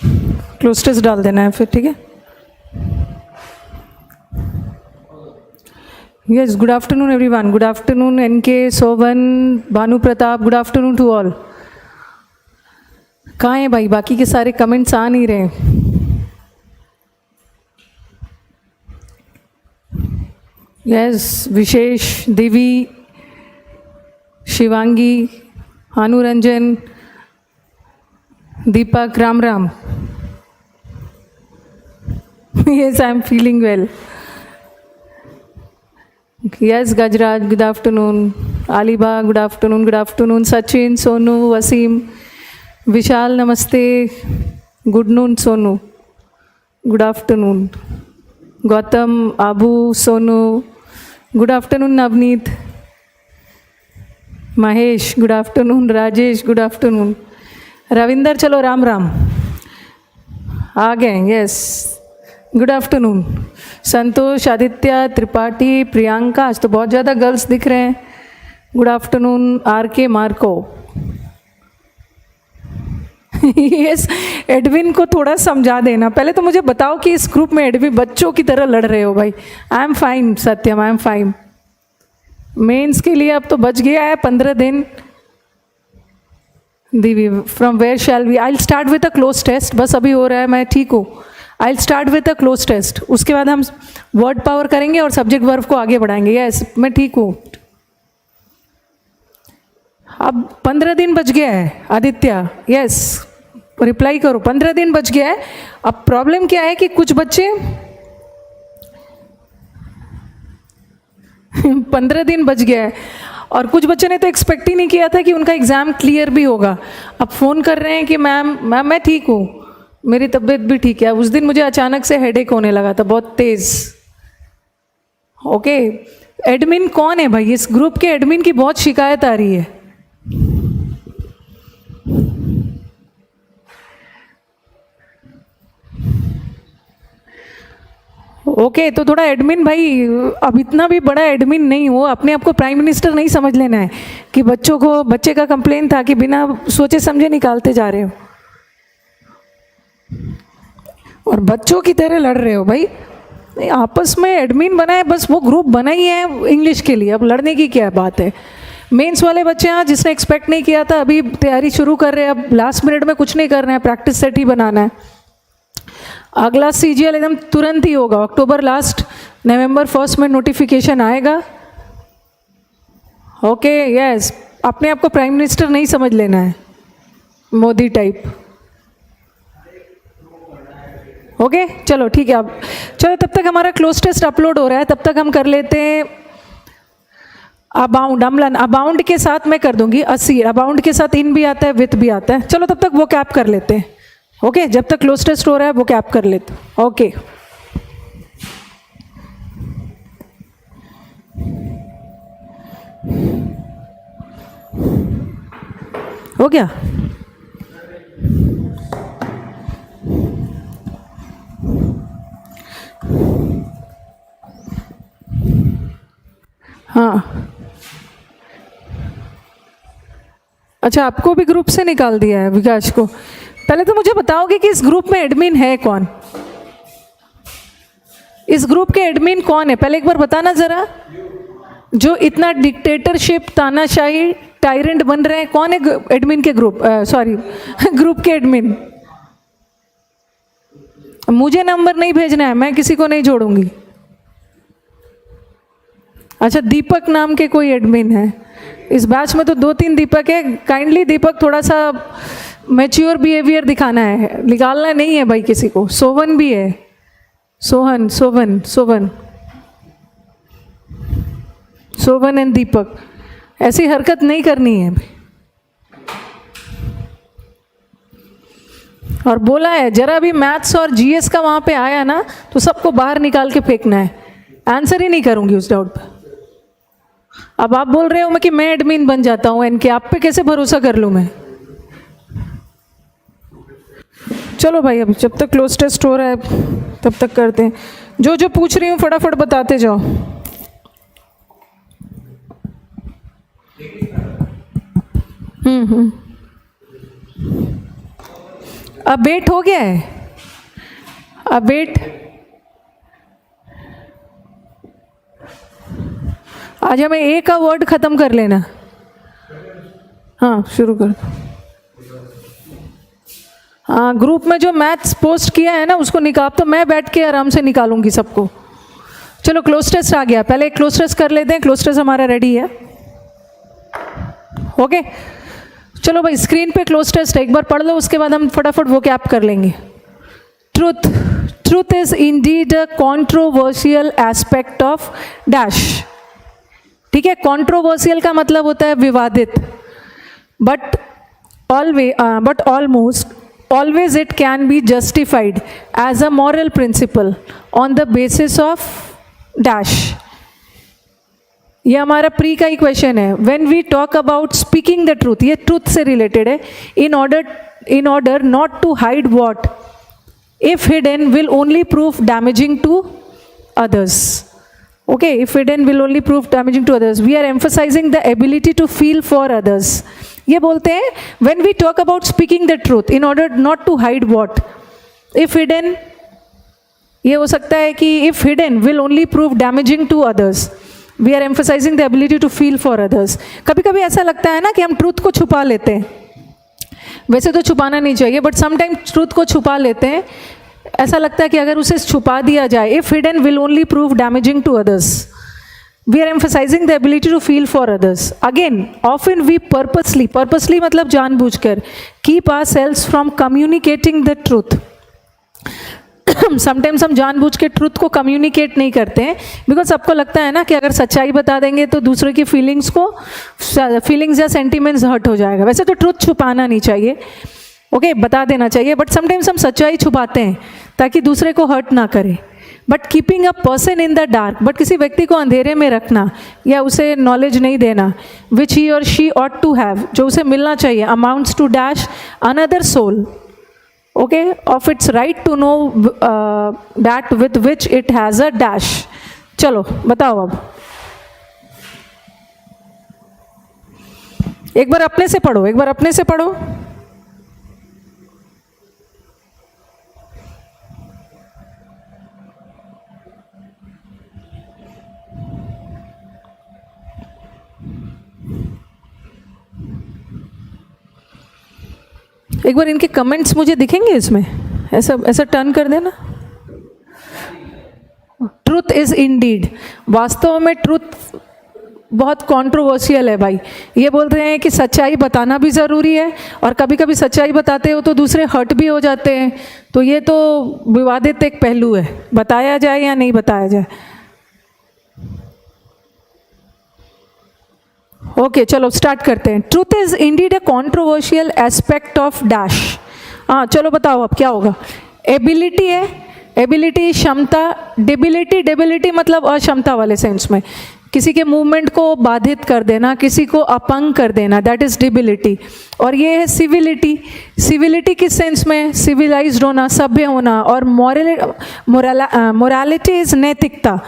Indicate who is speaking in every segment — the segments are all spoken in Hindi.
Speaker 1: क्लोज टेस्ट डाल देना है फिर, ठीक है। Yes, good afternoon everyone, good afternoon NK, Sovan, Bhanu Pratap, good afternoon to all. कहाँ हैं भाई, बाकी के सारे कमेंट्स आ नहीं रहे। Yes, Vishesh, Devi, Shivangi, Anuranjan, Deepak, Ram Ram. Yes, I am feeling well. Yes, Gajraj, good afternoon. Aliba, good afternoon, good afternoon. Sachin, Sonu, Wasim, Vishal, namaste. Good noon, Sonu. Good afternoon. Gautam, Abu, Sonu. Good afternoon, Navneet. Mahesh, good afternoon. Rajesh, good afternoon. Ravinder, chalo, Ram Ram. आ गए, यस, गुड आफ्टरनून। संतोष, आदित्य, त्रिपाठी, प्रियंका, आज तो बहुत ज़्यादा गर्ल्स दिख रहे हैं। Good afternoon. आर के, मार्को। यस, एडविन को थोड़ा समझा देना। पहले तो मुझे बताओ कि इस ग्रुप में एडविन बच्चों की तरह लड़ रहे हो भाई। I am fine Satyam, I am fine. Mains के लिए अब तो बच गया है 15 दिन। Divi, from where shall we, I will start with a cloze test. बस अभी हो रहा है, मैं ठीक हूँ। I will start with a cloze test, उसके बाद हम वर्ड पावर करेंगे और सब्जेक्ट वर्ब को आगे बढ़ाएंगे। यस, मैं ठीक हूँ। अब 15 दिन बच गया है आदित्य। यस, रिप्लाई करो, 15 दिन बच गया है। अब प्रॉब्लम क्या है कि कुछ बच्चे 15 दिन बच गया है और कुछ बच्चे ने तो एक्सपेक्ट ही नहीं किया था कि उनका एग्ज़ाम क्लियर भी होगा। अब फ़ोन कर रहे हैं कि मैम मैं ठीक हूँ, मेरी तबीयत भी ठीक है। उस दिन मुझे अचानक से हेडेक होने लगा था बहुत तेज़। ओके, एडमिन कौन है भाई? इस ग्रुप के एडमिन की बहुत शिकायत आ रही है। ओके, तो थोड़ा एडमिन भाई, अब इतना भी बड़ा एडमिन नहीं हो, अपने आप को प्राइम मिनिस्टर नहीं समझ लेना है कि बच्चे का कंप्लेन था कि बिना सोचे समझे निकालते जा रहे हो और बच्चों की तरह लड़ रहे हो भाई। आपस में एडमिन बना है, बस वो ग्रुप बना ही है इंग्लिश के लिए, अब लड़ने की क्या बात है। मेंस वाले बच्चे हैं जिसने एक्सपेक्ट नहीं किया था, अभी तैयारी शुरू कर रहे हैं। अब लास्ट मिनट में कुछ नहीं करना है, प्रैक्टिस सेट ही बनाना है। अगला सीजीएल एकदम तुरंत ही होगा, अक्टूबर लास्ट, नवंबर 1 में नोटिफिकेशन आएगा। ओके, यस, अपने आप को प्राइम मिनिस्टर नहीं समझ लेना है, मोदी टाइप। ओके, चलो ठीक है। अब चलो, तब तक हमारा क्लोज टेस्ट अपलोड हो रहा है, तब तक हम कर लेते हैं अबाउंड। अम्लन, अबाउंड के साथ मैं कर दूंगी 80, अबाउंड के साथ इन भी आता है, विथ भी आता है। चलो तब तक वो कैप कर लेते हैं। ओके, जब तक क्लोज टेस्ट हो रहा है वो कैप कर लेते। ओके, हो गया। हाँ, अच्छा, आपको भी ग्रुप से निकाल दिया है विकास को। पहले तो मुझे बताओगे कि इस ग्रुप में एडमिन है कौन? इस ग्रुप के एडमिन कौन है पहले एक बार बताना जरा। जो इतना डिक्टेटरशिप, तानाशाही, टायरेंट बन रहे हैं, कौन है एडमिन के ग्रुप, सॉरी ग्रुप के एडमिन? मुझे नंबर नहीं भेजना है, मैं किसी को नहीं जोड़ूंगी। अच्छा, दीपक नाम के कोई एडमिन है इस बैच में? तो 2-3 दीपक है। काइंडली दीपक थोड़ा सा मैच्योर बिहेवियर दिखाना है, निकालना नहीं है भाई किसी को। सोवन भी है, सोहन, सोवन, सोवन, सोवन एंड दीपक, ऐसी हरकत नहीं करनी है। और बोला है जरा भी मैथ्स और जीएस का वहां पे आया ना तो सबको बाहर निकाल के फेंकना है, आंसर ही नहीं करूंगी उस डाउट पर। अब आप बोल रहे हो कि मैं एडमिन बन जाता हूं इनके, आप पे कैसे भरोसा कर लूं मैं? चलो भाई, अब जब तक क्लोज टेस्ट हो रहा है तब तक करते हैं। जो जो पूछ रही हूँ फटाफट बताते जाओ। अब वेट हो गया है, अब वेट आज हमें ए का वर्ड खत्म कर लेना। हाँ शुरू कर। हाँ ग्रुप में जो मैथ्स पोस्ट किया है ना उसको निकाल, तो मैं बैठ के आराम से निकालूंगी सबको। चलो क्लोज टेस्ट आ गया, पहले क्लोज टेस्ट कर लेते हैं। क्लोज टेस्ट हमारा रेडी है, ओके। चलो भाई स्क्रीन पे क्लोज टेस्ट एक बार पढ़ लो, उसके बाद हम फटाफट वो कैप कर लेंगे। Truth, truth is indeed a controversial aspect of dash. ठीक है, कॉन्ट्रोवर्शियल का मतलब होता है विवादित, but almost always it can be justified as a moral principle on the basis of dash। ये हमारा प्री का ही क्वेश्चन है। When we talk about speaking the truth, ये truth से related है। in order not to hide what, if hidden will only prove damaging to others। Okay, if hidden will only prove damaging to others, we are emphasizing the ability to feel for others। ये बोलते हैं when we talk about speaking the truth in order not to hide what, if hidden, ये हो सकता है कि if hidden will only prove damaging to others, we are emphasizing the ability to feel for others। कभी कभी ऐसा लगता है ना कि हम ट्रूथ को छुपा लेते हैं, वैसे तो छुपाना नहीं चाहिए, बट समटाइम ट्रूथ को छुपा लेते हैं। ऐसा लगता है कि अगर उसे छुपा दिया जाए, if hidden will only prove damaging to others, we are emphasizing the ability to feel for others। Again, often we purposely मतलब जानबूझकर keep ourselves from communicating the truth। Sometimes हम जानबूझ के ट्रूथ को कम्युनिकेट नहीं करते हैं, बिकॉज आपको लगता है ना कि अगर सच्चाई बता देंगे तो दूसरे की फीलिंग्स या सेंटिमेंट्स हर्ट हो जाएगा। वैसे तो ट्रूथ छुपाना नहीं चाहिए, ओके, बता देना चाहिए, बट समटाइम्स हम सच्चाई छुपाते हैं ताकि दूसरे को हर्ट ना करे। But keeping a person in the dark, but किसी व्यक्ति को अंधेरे में रखना या उसे नॉलेज नहीं देना, विच ही और शी ऑट टू हैव, जो उसे मिलना चाहिए, amounts to dash another soul, okay, of its right to know that with which it has a dash. चलो बताओ अब, एक बार अपने से पढ़ो, एक बार अपने से पढ़ो। एक बार इनके कमेंट्स मुझे दिखेंगे इसमें, ऐसा टर्न कर देना। ट्रूथ इज इंडीड, वास्तव में ट्रूथ बहुत कंट्रोवर्शियल है भाई। ये बोल रहे हैं कि सच्चाई बताना भी ज़रूरी है, और कभी कभी सच्चाई बताते हो तो दूसरे हर्ट भी हो जाते हैं, तो ये तो विवादित एक पहलू है, बताया जाए या नहीं बताया जाए। ओके चलो स्टार्ट करते हैं। Truth is indeed a controversial aspect of dash. हाँ चलो बताओ अब क्या होगा। एबिलिटी है, एबिलिटी क्षमता, डेबिलिटी मतलब अक्षमता वाले सेंस में, किसी के मूवमेंट को बाधित कर देना, किसी को अपंग कर देना, दैट इज डेबिलिटी। और ये है सिविलिटी, सिविलिटी किस सेंस में, सिविलाइज्ड होना, सभ्य होना। और मोरालिटी इज नैतिकता।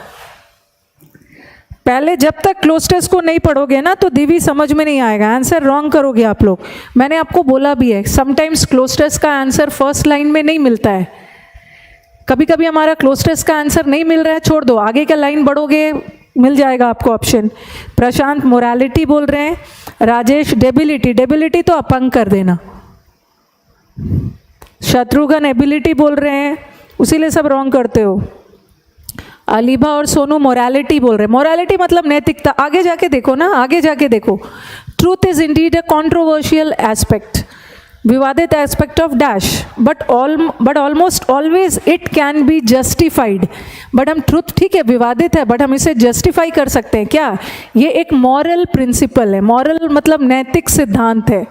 Speaker 1: पहले जब तक क्लोज टेस्ट को नहीं पढ़ोगे ना तो दिव्य समझ में नहीं आएगा, आंसर रॉन्ग करोगे आप लोग। मैंने आपको बोला भी है, समटाइम्स क्लोज टेस्ट का आंसर फर्स्ट लाइन में नहीं मिलता है। कभी कभी हमारा क्लोज टेस्ट का आंसर नहीं मिल रहा है, छोड़ दो, आगे का लाइन बढ़ोगे मिल जाएगा आपको ऑप्शन। प्रशांत मोरालिटी बोल रहे हैं, राजेश डेबिलिटी तो अपंग कर देना, शत्रुघ्न एबिलिटी बोल रहे हैं, उसीलिए सब रॉन्ग करते हो। अलीबा और सोनू मोरालिटी बोल रहे हैं, मोरालिटी मतलब नैतिकता। आगे जाके देखो ना, आगे जाके देखो। Truth is indeed a controversial aspect, विवादित aspect of dash, but almost always it can be justified. But हम ट्रूथ ठीक है विवादित है, बट हम इसे जस्टिफाई कर सकते हैं क्या? ये एक मॉरल प्रिंसिपल है, मॉरल मतलब नैतिक सिद्धांत है।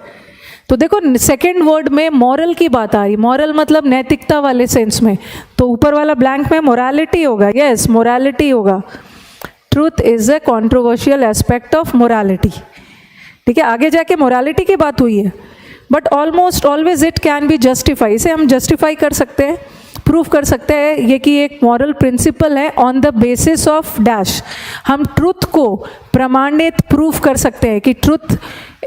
Speaker 1: तो देखो सेकेंड वर्ड में मॉरल की बात आ रही, मॉरल मतलब नैतिकता वाले सेंस में, तो ऊपर वाला ब्लैंक में मोरालिटी होगा, यस मोरालिटी होगा। Truth is a controversial aspect of morality, ठीक है, आगे जाके मोरालिटी की बात हुई है। But almost always it can B justify, इसे हम जस्टिफाई कर सकते हैं, प्रूव कर सकते हैं ये कि एक मॉरल प्रिंसिपल है on the basis of dash. हम ट्रूथ को प्रमाणित प्रूव कर सकते हैं कि ट्रूथ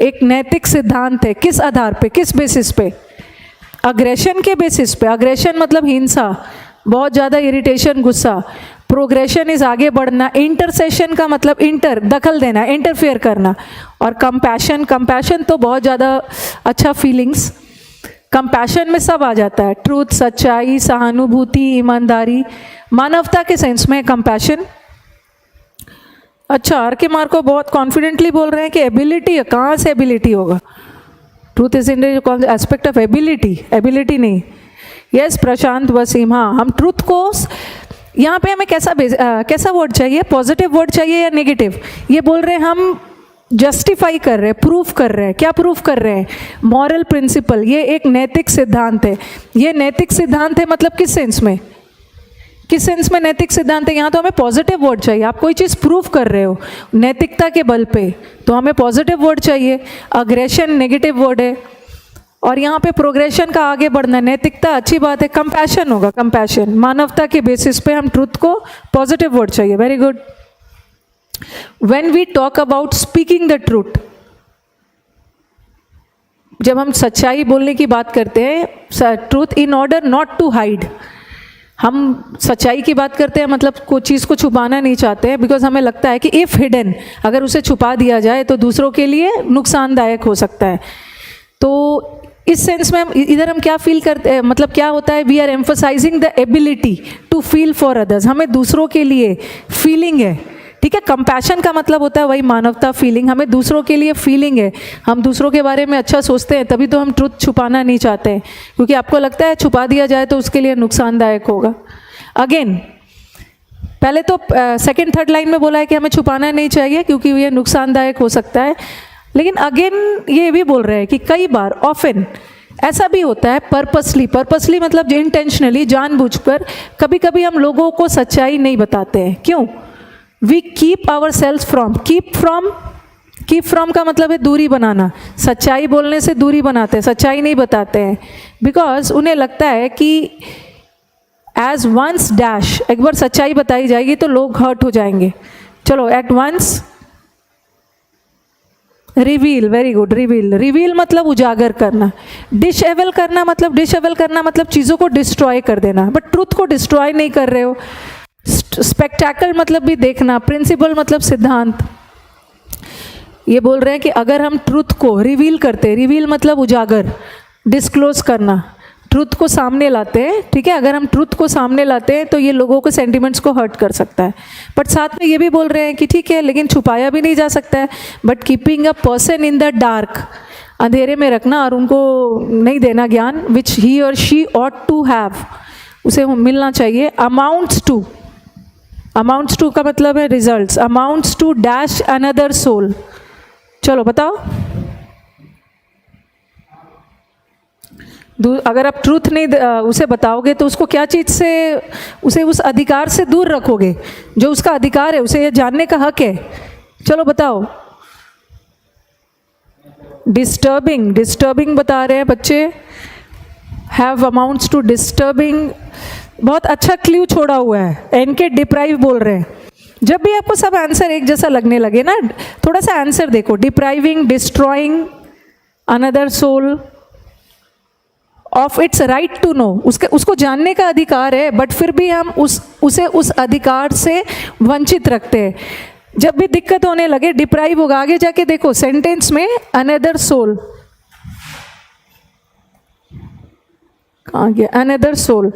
Speaker 1: एक नैतिक सिद्धांत है, किस आधार पे, किस बेसिस पे, अग्रेशन के बेसिस पे, अग्रेशन मतलब हिंसा, बहुत ज़्यादा इरिटेशन, गुस्सा। प्रोग्रेशन इज आगे बढ़ना। इंटरसेशन का मतलब इंटर, दखल देना, इंटरफेयर करना। और कंपैशन, कंपैशन तो बहुत ज़्यादा अच्छा फीलिंग्स। कंपैशन में सब आ जाता है, ट्रूथ, सच्चाई, सहानुभूति, ईमानदारी, मानवता के सेंस में कंपैशन। अच्छा, आर के मार्को बहुत कॉन्फिडेंटली बोल रहे हैं कि एबिलिटी है, कहाँ से एबिलिटी होगा? Truth is in aspect of ability, ability नहीं। यस प्रशांत वसीम, हाँ हम ट्रूथ को, यहाँ पे हमें कैसा वर्ड चाहिए? पॉजिटिव वर्ड चाहिए या नेगेटिव? ये बोल रहे हैं हम जस्टिफाई कर रहे हैं, प्रूफ कर रहे हैं। क्या प्रूफ कर रहे हैं? मॉरल प्रिंसिपल, ये एक नैतिक सिद्धांत है। ये नैतिक सिद्धांत है मतलब किस सेंस में? किस सेंस में नैतिक सिद्धांत है? यहाँ तो हमें पॉजिटिव वर्ड चाहिए। आप कोई चीज़ प्रूफ कर रहे हो नैतिकता के बल पे, तो हमें पॉजिटिव वर्ड चाहिए। अग्रेशन नेगेटिव वर्ड है, और यहाँ पे प्रोग्रेशन का आगे बढ़ना, नैतिकता अच्छी बात है। कंपैशन होगा, कंपैशन, मानवता के बेसिस पे हम ट्रुथ को पॉजिटिव वर्ड चाहिए। Very good. When we talk about speaking the truth, जब हम सच्चाई बोलने की बात करते हैं, truth in order not to hide, हम सच्चाई की बात करते हैं मतलब कोई चीज़ को छुपाना नहीं चाहते हैं, बिकॉज हमें लगता है कि इफ़ हिडन, अगर उसे छुपा दिया जाए तो दूसरों के लिए नुकसानदायक हो सकता है। तो इस सेंस में इधर हम क्या फील करते हैं, मतलब क्या होता है? We are emphasizing the ability to feel for others, हमें दूसरों के लिए फीलिंग है, ठीक है। कंपैशन का मतलब होता है वही मानवता, फीलिंग, हमें दूसरों के लिए फीलिंग है, हम दूसरों के बारे में अच्छा सोचते हैं, तभी तो हम ट्रुथ छुपाना नहीं चाहते हैं, क्योंकि आपको लगता है छुपा दिया जाए तो उसके लिए नुकसानदायक होगा। अगेन, पहले तो सेकंड थर्ड लाइन में बोला है कि हमें छुपाना नहीं चाहिए क्योंकि ये नुकसानदायक हो सकता है, लेकिन अगेन ये भी बोल रहे हैं कि कई बार, ऑफन, ऐसा भी होता है पर्पसली, पर्पसली मतलब इंटेंशनली, जानबूझकर कभी कभी हम लोगों को सच्चाई नहीं बताते हैं। क्यों? We keep our selves from, keep from का मतलब है दूरी बनाना, सच्चाई बोलने से दूरी बनाते हैं, सच्चाई नहीं बताते हैं, बिकॉज उन्हें लगता है कि एज वंस डैश, एक बार सच्चाई बताई जाएगी तो लोग हर्ट हो जाएंगे। चलो, at once reveal, very good, reveal, reveal मतलब उजागर करना। डिसेबल करना मतलब चीज़ों को डिस्ट्रॉय कर देना, बट ट्रूथ को डिस्ट्रॉय नहीं कर रहे हो। स्पेक्टैकल मतलब भी देखना, प्रिंसिपल मतलब सिद्धांत। ये बोल रहे हैं कि अगर हम ट्रूथ को रिवील करते, रिवील मतलब उजागर, डिस्क्लोज करना, ट्रूथ को सामने लाते हैं, ठीक है, अगर हम ट्रूथ को सामने लाते हैं तो ये लोगों के सेंटिमेंट्स को हर्ट कर सकता है। बट साथ में ये भी बोल रहे हैं कि ठीक है, लेकिन छुपाया भी नहीं जा सकता है, but keeping a person in the dark, अंधेरे में रखना और उनको नहीं देना ज्ञान, विच ही और शी ऑट टू हैव, उसे मिलना चाहिए। अमाउंट्स टू का मतलब है results, amounts to dash another soul. चलो बताओ, अगर आप ट्रूथ नहीं उसे बताओगे तो उसको क्या चीज़ से, उसे उस अधिकार से दूर रखोगे जो उसका अधिकार है, उसे ये जानने का हक है। चलो बताओ। डिस्टर्बिंग बता रहे हैं बच्चे, हैव अमाउंट्स टू डिस्टर्बिंग, बहुत अच्छा क्ल्यू छोड़ा हुआ है। एनके डिप्राइव बोल रहे हैं। जब भी आपको सब आंसर एक जैसा लगने लगे ना, थोड़ा सा आंसर देखो। Depriving, destroying another soul of its right to know, उसको जानने का अधिकार है, बट फिर भी हम उसे उस अधिकार से वंचित रखते हैं। जब भी दिक्कत होने लगे, डिप्राइव होगा। आगे जाके देखो सेंटेंस में, अनदर सोल, कहाँ गया अनदर सोल,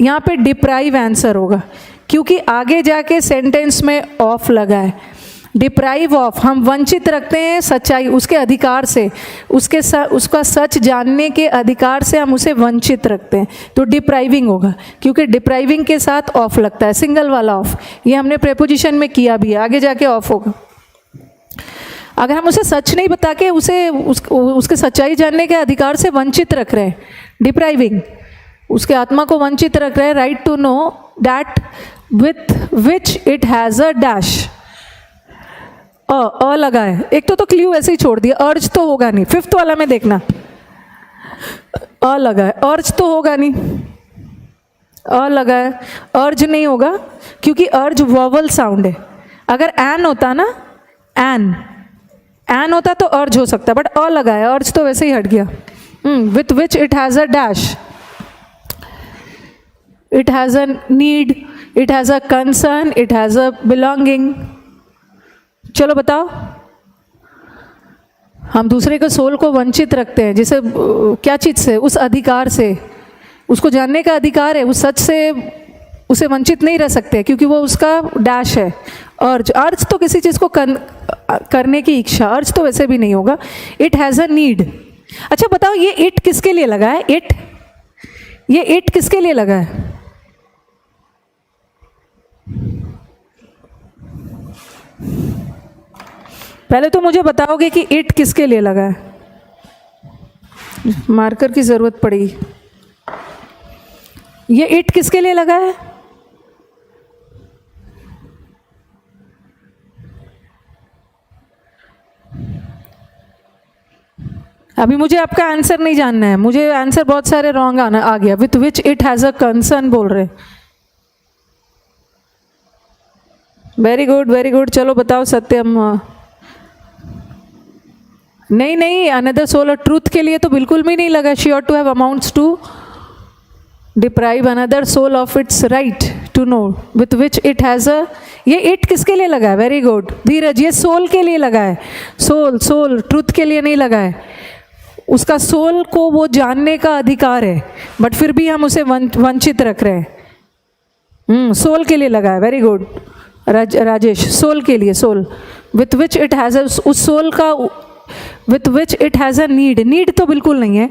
Speaker 1: यहाँ पे डिप्राइव आंसर होगा, क्योंकि आगे जाके सेंटेंस में ऑफ लगा है। डिप्राइव ऑफ, हम वंचित रखते हैं सच्चाई, उसके अधिकार से, उसका सच जानने के अधिकार से हम उसे वंचित रखते हैं, तो डिप्राइविंग होगा, क्योंकि डिप्राइविंग के साथ ऑफ लगता है, सिंगल वाला ऑफ। ये हमने प्रेपोजिशन में किया भी है, आगे जाके ऑफ होगा। अगर हम उसे सच नहीं बता के उसके सच्चाई जानने के अधिकार से वंचित रख रहे हैं, डिप्राइविंग, उसके आत्मा को वंचित रख रहे हैं, right to know that with which it has a dash, अ लगा है। एक तो क्ल्यू ऐसे ही छोड़ दिया, अर्ज तो होगा नहीं। फिफ्थ वाला में देखना, अ लगा है, अर्ज तो होगा नहीं, अ लगा है, अर्ज नहीं होगा, क्योंकि अर्ज वॉवल साउंड है। अगर एन होता ना, एन होता तो अर्ज हो सकता है, बट अ लगा है, अर्ज तो वैसे ही हट गया। with which it has a dash, it has a need, it has a concern, it has a belonging. चलो बताओ, हम दूसरे के सोल को वंचित रखते हैं, जिसे क्या चीज़ से? उस अधिकार से, उसको जानने का अधिकार है, उस सच से उसे वंचित नहीं रह सकते क्योंकि वो उसका डैश है। अर्ज, अर्ज तो किसी चीज़ को करने की इच्छा, अर्ज तो वैसे भी नहीं होगा। It has a need. अच्छा बताओ, ये इट किसके लिए लगा है? इट, ये इट किसके लिए लगा है? पहले तो मुझे बताओगे कि इट किसके लिए लगा है। मार्कर की जरूरत पड़ेगी। ये इट किसके लिए लगा है? अभी मुझे आपका आंसर नहीं जानना है, मुझे आंसर बहुत सारे रॉन्ग आ गया। With which it has a concern बोल रहे। Very good, very good. चलो बताओ सत्यम। नहीं नहीं, अनदर सोल और ट्रूथ के लिए तो बिल्कुल भी नहीं लगा। She ought to have amounts to deprive another soul of its right to know with which it has a. ये इट किसके लिए लगा है? वेरी गुड धीरज, ये सोल के लिए लगा है। सोल, सोल ट्रूथ के लिए नहीं लगा है। उसका सोल को वो जानने का अधिकार है, बट फिर भी हम उसे वंचित रख रहे हैं। सोल के लिए लगा है। वेरी गुड राजेश, सोल के लिए। Soul with which it has a, उस सोल का with which it has a need. Need तो बिल्कुल नहीं है।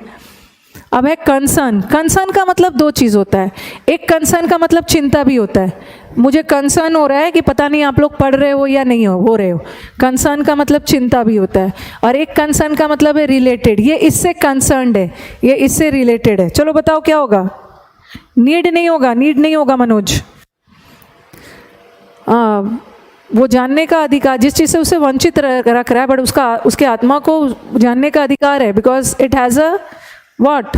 Speaker 1: अब है कंसर्न। कंसर्न का मतलब दो चीज़ होता है। एक कंसर्न का मतलब चिंता भी होता है। मुझे कंसर्न हो रहा है कि पता नहीं आप लोग पढ़ रहे हो या नहीं हो रहे हो। कंसर्न का मतलब चिंता भी होता है। और एक कंसर्न का मतलब है रिलेटेड। ये इससे कंसर्न्ड है, ये इससे रिलेटेड है। चलो बताओ क्या होगा? नीड नहीं होगा, नीड नहीं होगा मनोज। वो जानने का अधिकार, जिस चीज़ से उसे वंचित रख रहा है, बट उसके आत्मा को जानने का अधिकार है। Because it has a what?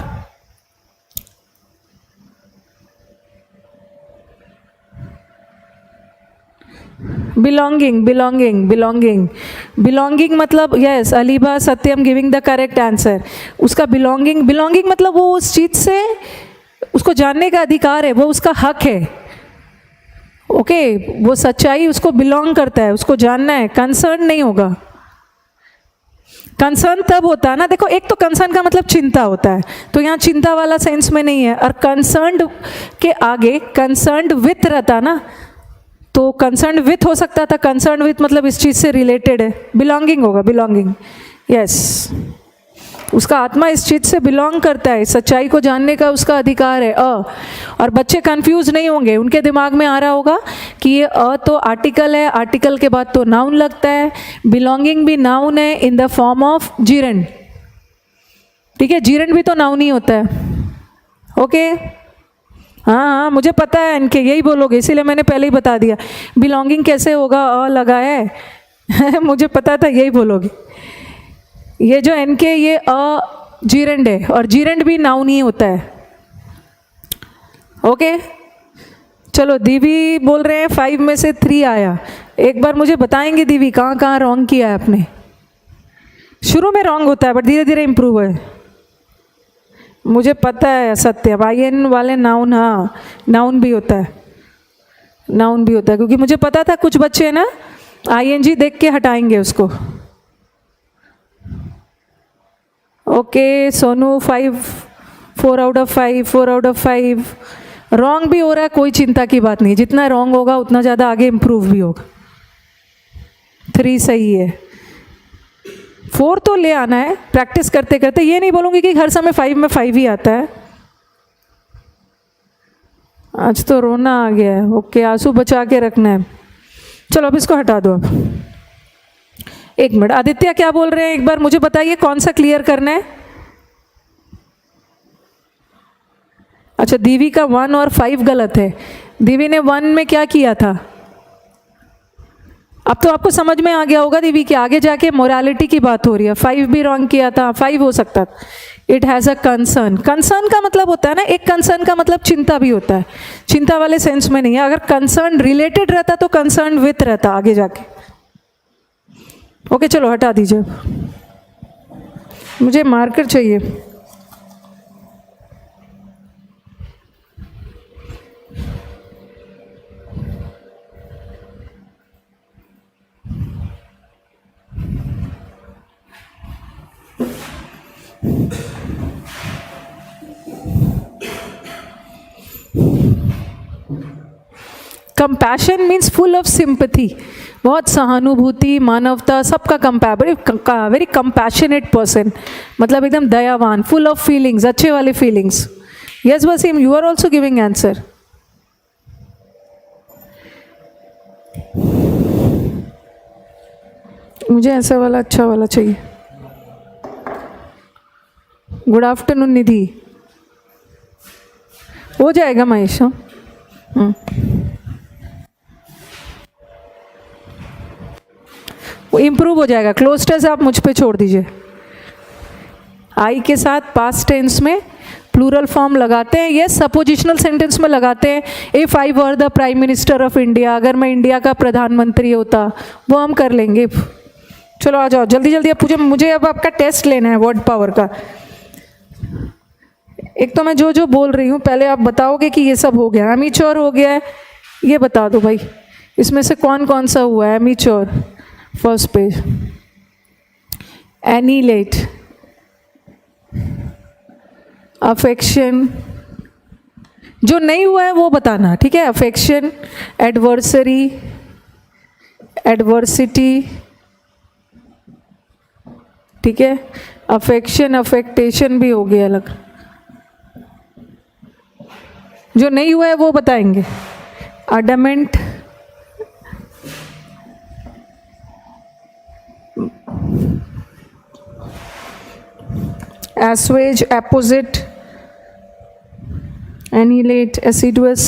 Speaker 1: Belonging, belonging, belonging. Belonging मतलब यस, अलीबा Satyam giving the correct answer. उसका बिलोंगिंग, बिलोंगिंग मतलब वो उस चीज़ से उसको जानने का अधिकार है, वो उसका हक है। ओके, वो सच्चाई उसको बिलोंग करता है, उसको जानना है। कंसर्न नहीं होगा। कंसर्न तब होता है ना, देखो एक तो कंसर्न का मतलब चिंता होता है, तो यहाँ चिंता वाला सेंस में नहीं है। और कंसर्न्ड के आगे कंसर्न्ड विथ रहता ना, तो कंसर्न्ड विथ हो सकता था। कंसर्न्ड विथ मतलब इस चीज़ से रिलेटेड है। बिलोंगिंग होगा, बिलोंगिंग। यस, उसका आत्मा इस चीज़ से बिलोंग करता है, सच्चाई को जानने का उसका अधिकार है। और बच्चे कंफ्यूज नहीं होंगे, उनके दिमाग में आ रहा होगा कि ये तो आर्टिकल है, आर्टिकल के बाद तो नाउन लगता है। बिलोंगिंग भी नाउन है इन द फॉर्म ऑफ जीरेंड। ठीक है, जीरेंड भी तो नाउन ही होता है। ओके, हाँ हाँ मुझे पता है, इनके यही बोलोगे, इसीलिए मैंने पहले ही बता दिया। बिलोंगिंग कैसे होगा? लगा है मुझे पता था यही बोलोगे। ये जो एन के, ये जीरेंड है, और जीरेंड भी नाउन ही होता है। ओके, चलो दीवी बोल रहे हैं 5 में से 3 आया। एक बार मुझे बताएंगे दीवी कहाँ कहाँ रॉन्ग किया है आपने? शुरू में रॉन्ग होता है बट धीरे धीरे इम्प्रूव है, मुझे पता है। सत्य IN वाले नाउन, हाँ नाउन भी होता है, नाउन भी होता है, क्योंकि मुझे पता था कुछ बच्चे ना ING देख के हटाएंगे उसको। Okay Sonu 4 out of 5 wrong भी हो रहा है, कोई चिंता की बात नहीं। जितना रॉन्ग होगा उतना ज़्यादा आगे इम्प्रूव भी होगा। 3 सही है, 4 तो ले आना है प्रैक्टिस करते करते। ये नहीं बोलूँगी कि हर समय 5 में 5 ही आता है। आज तो रोना आ गया है। ओके, आंसू बचा के रखना है। चलो अब इसको हटा दो। अब 1 मिनट, आदित्य क्या बोल रहे हैं एक बार मुझे बताइए, कौन सा क्लियर करना है? अच्छा, दीवी का 1 और 5 गलत है। दीवी ने 1 में क्या किया था? अब तो आपको समझ में आ गया होगा दीवी के आगे जाके मोरालिटी की बात हो रही है। 5 भी रॉन्ग किया था, 5 हो सकता था। It has a concern. Concern का मतलब होता है ना, एक कंसर्न का मतलब चिंता भी होता है, चिंता वाले सेंस में नहीं है। अगर कंसर्न रिलेटेड रहता तो कंसर्न विथ रहता आगे जाके। ओके चलो हटा दीजिए, मुझे मार्कर चाहिए। Compassion means full of sympathy, बहुत सहानुभूति, मानवता, सबका वेरी कंपैशनेट पर्सन, मतलब एकदम दयावान, फुल ऑफ फीलिंग्स, अच्छे वाले feelings. Yes Wasim, you are also giving answer. मुझे ऐसा वाला अच्छा वाला चाहिए. Good afternoon Nidhi. हो जाएगा महेश. वो इम्प्रूव हो जाएगा. क्लोज टेस्ट आप मुझ पे छोड़ दीजिए. आई के साथ पास्ट टेंस में प्लूरल फॉर्म लगाते हैं. यस, सपोजिशनल सेंटेंस में लगाते हैं. If I were the prime minister of India, अगर मैं इंडिया का प्रधानमंत्री होता, वो हम कर लेंगे. चलो आ जाओ जल्दी जल्दी. अब पूछो, मुझे अब आपका टेस्ट लेना है वर्ड पावर का. एक तो मैं जो जो बोल रही हूँ पहले आप बताओगे कि ये सब हो गया. एमीच्योर हो गया है, ये बता दो भाई. इसमें से कौन कौन सा हुआ है? एमीच्योर फर्स्ट पेज. एनीलेट, अफेक्शन, जो नहीं हुआ है वो बताना, ठीक है. अफेक्शन, एडवर्सरी, एडवर्सिटी, ठीक है. अफेक्शन, अफेक्टेशन भी हो गया अलग. जो नहीं हुआ है वो बताएंगे. अडमेंट, assuage, apposite, annihilate, assiduous,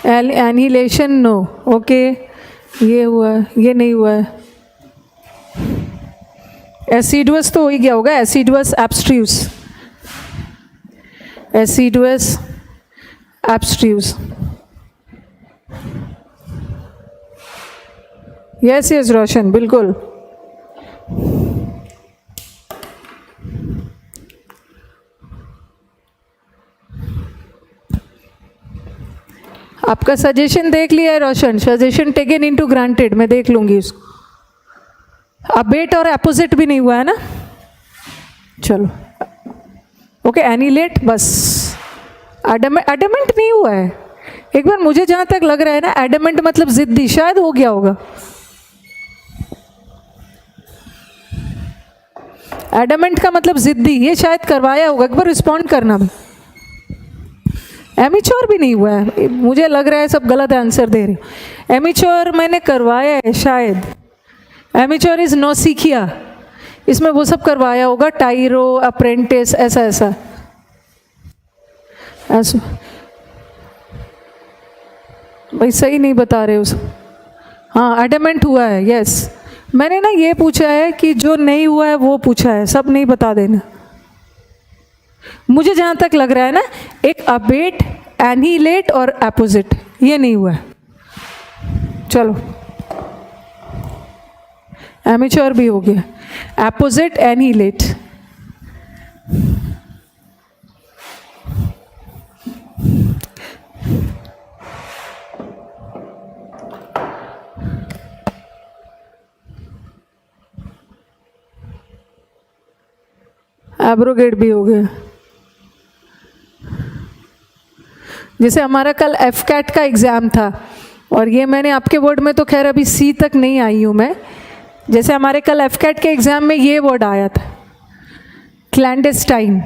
Speaker 1: annihilation, no. Okay, ये हुआ है, ये नहीं हुआ है. एसिडुअस तो हो ही गया होगा. एसिडुअस, एब्स्ट्रूस, एसिडुअस, एब्स्ट्रूस. यस यस रोशन, बिल्कुल. आपका सजेशन देख लिया है रोशन. सजेशन टेकन इनटू ग्रांटेड, मैं देख लूंगी उसको. अबेट और अपोजिट भी नहीं हुआ है ना. चलो ओके. एनीलेट बस. एडमेंट नहीं हुआ है. एक बार मुझे जहाँ तक लग रहा है ना, एडमेंट मतलब जिद्दी, शायद हो गया होगा. एडमेंट का मतलब जिद्दी, ये शायद करवाया होगा. एक बार रिस्पॉन्ड करना. एमीच्योर भी नहीं हुआ है. मुझे लग रहा है सब गलत आंसर दे रहे हो. एमीच्योर मैंने करवाया है शायद. एमीच्योर इज नौसिखिया, इसमें वो सब करवाया होगा. टाइरो, अप्रेंटिस, ऐसा ऐसा. भाई सही नहीं बता रहे उस. हाँ एडमेंट हुआ है. यस, मैंने ना ये पूछा है कि जो नहीं हुआ है वो पूछा है, सब नहीं बता देना. मुझे जहाँ तक लग रहा है ना, एक अबेट, एनीलेट और अपोजिट, ये नहीं हुआ है. चलो, एमेच्योर भी हो गया. अपोजिट, एनीलेट. एब्रोगेट भी हो गया. जैसे हमारा कल एफ कैट का एग्ज़ाम था, और ये मैंने आपके वर्ड में तो खैर अभी सी तक नहीं आई हूँ मैं. जैसे हमारे कल एफ कैट के एग्ज़ाम में ये वर्ड आया था, क्लैंडेस्टाइन.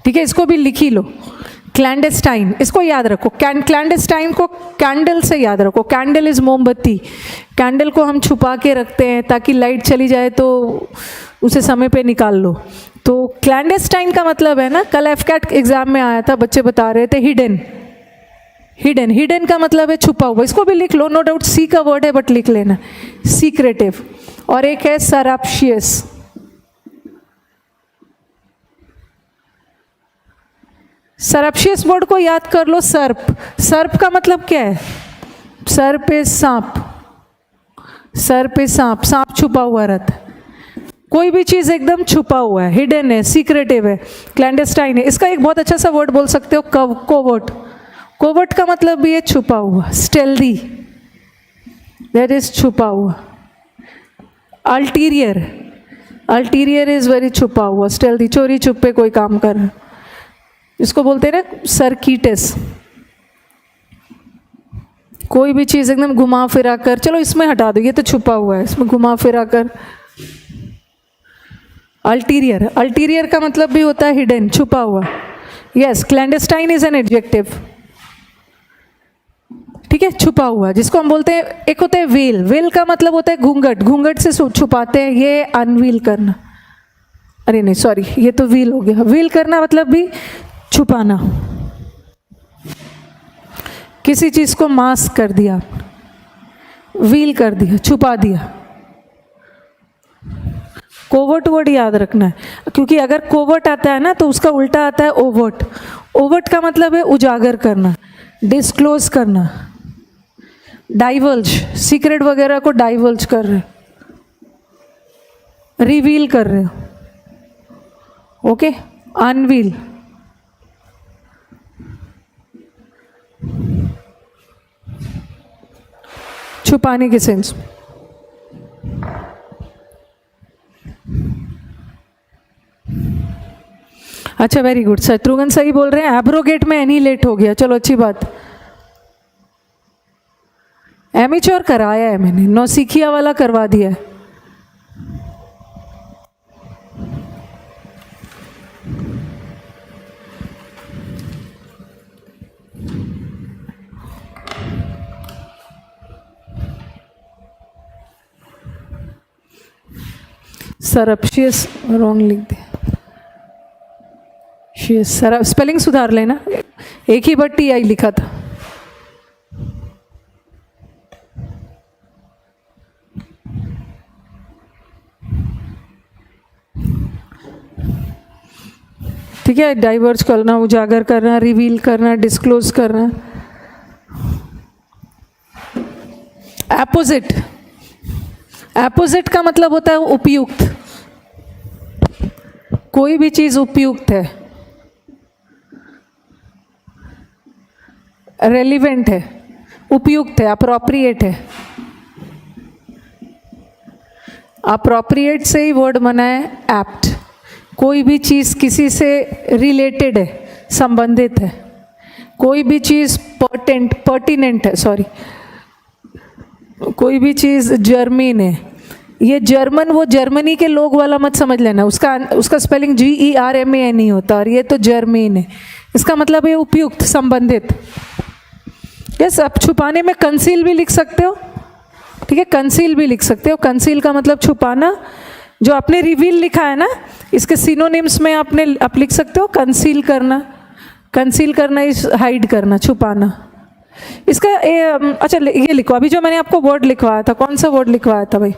Speaker 1: ठीक है, इसको भी लिख ही लो. क्लैंडेस्टाइन, इसको याद रखो. क्लैंडेस्टाइन को कैंडल से याद रखो. कैंडल इज़ मोमबत्ती. कैंडल को हम छुपा के रखते हैं ताकि लाइट चली जाए तो उसे समय पे निकाल लो. तो क्लैंडेस्टाइन का मतलब है ना, कल एफकैट एग्जाम में आया था, बच्चे बता रहे थे हिडन. हिडन, हिडन का मतलब है छुपा हुआ. इसको भी लिख लो. नो डाउट सी का वर्ड है बट लिख लेना. सीक्रेटिव. और एक है सराप्शियस. सरप्शियस वर्ड को याद कर लो. सर्प. सर्प का मतलब क्या है? सर्प इज सांप. सर्प इज सांप. सांप छुपा हुआ रहता है. कोई भी चीज़ एकदम छुपा हुआ है, हिडन है, सीक्रेटिव है, क्लैंडेस्टाइन है. इसका एक बहुत अच्छा सा वर्ड बोल सकते हो, कोवर्ट. कोवर्ट का मतलब भी है छुपा हुआ. स्टेल्दी, दैट इज छुपा हुआ. अल्टीरियर, अल्टीरियर इज वेरी छुपा हुआ, स्टेल्थी, चोरी छुपे कोई काम कर रहा है, इसको बोलते हैं ना सर्किटस। कोई भी चीज़ एकदम घुमा फिरा कर, चलो इसमें हटा दो, ये तो छुपा हुआ है, इसमें घुमा फिरा कर। अल्टीरियर, अल्टीरियर का मतलब भी होता है हिडन, छुपा हुआ। Yes, clandestine is an adjective, ठीक है, छुपा हुआ, जिसको हम बोलते हैं। एक होता है वेल, वेल का मतलब होता है घूंघट, घूंघट से छुपाते हैं, ये अनवील करना, अरे नहीं सॉरी, ये तो व्हील हो गया। व्हील करना मतलब भी छुपाना, किसी चीज को मास्क कर दिया, व्हील कर दिया, छुपा दिया। कोवर्ट वर्ड याद रखना है, क्योंकि अगर कोवर्ट आता है ना तो उसका उल्टा आता है ओवर्ट। ओवर्ट का मतलब है उजागर करना, डिस्क्लोज करना, डाइवर्ज, सीक्रेट वगैरह को डाइवर्ज कर रहे, रिवील कर रहे हो, ओके। अनवील, छुपाने के सेंस। अच्छा, वेरी गुड, शत्रुघ्न सही बोल रहे हैं। एब्रोगेट में एनीलेट हो गया, चलो अच्छी बात। एमेच्योर कराया है मैंने, नौसिखिया वाला करवा दिया है। सरप्शियस रॉन्ग लिख दे, सर स्पेलिंग सुधार लेना, एक ही बार टी आई लिखा था। ठीक है, डाइवर्ज करना, उजागर करना, रिवील करना, डिस्क्लोज करना। एपोजिट, एपोजिट का मतलब होता है उपयुक्त, कोई भी चीज उपयुक्त है, रेलिवेंट है, उपयुक्त है, अप्रोप्रिएट है। अप्रोप्रिएट से ही वर्ड बना है एप्ट। कोई भी चीज़ किसी से रिलेटेड है, संबंधित है, कोई भी चीज़ पर्टिनेंट है, सॉरी, कोई भी चीज़ जर्मीन है। ये जर्मन वो जर्मनी के लोग वाला मत समझ लेना, उसका स्पेलिंग GERMAN नहीं होता, और ये तो जर्मीन है, इसका मतलब है उपयुक्त, संबंधित। यस, आप छुपाने में कंसील भी लिख सकते हो, ठीक है, कंसील भी लिख सकते हो। कंसील का मतलब छुपाना। जो आपने रिवील लिखा है ना, इसके सिनोनिम्स में आप लिख सकते हो कंसील करना। कंसील करना इज हाइड करना, छुपाना। इसका अच्छा ये लिखो, अभी जो मैंने आपको वर्ड लिखवाया था, कौन सा वर्ड लिखवाया था भाई?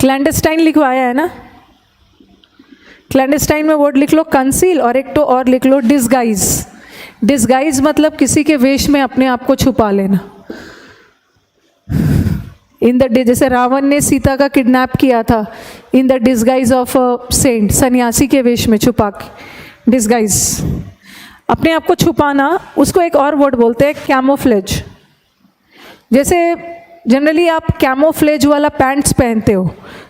Speaker 1: क्लैंडस्टाइन लिखवाया है ना। क्लैंडस्टाइन में वर्ड लिख लो कंसील, और एक तो और लिख लो डिसगाइज। डिसगाइज मतलब किसी के वेश में अपने आप को छुपा लेना। इन द जैसे रावण ने सीता का किडनैप किया था, in the disguise of saint, सन्यासी के वेश में छुपा के, डिसगाइज, अपने आप को छुपाना। उसको एक और वर्ड बोलते हैं कैमोफ्लेज। जैसे जनरली आप कैमोफ्लेज वाला पैंट्स पहनते हो,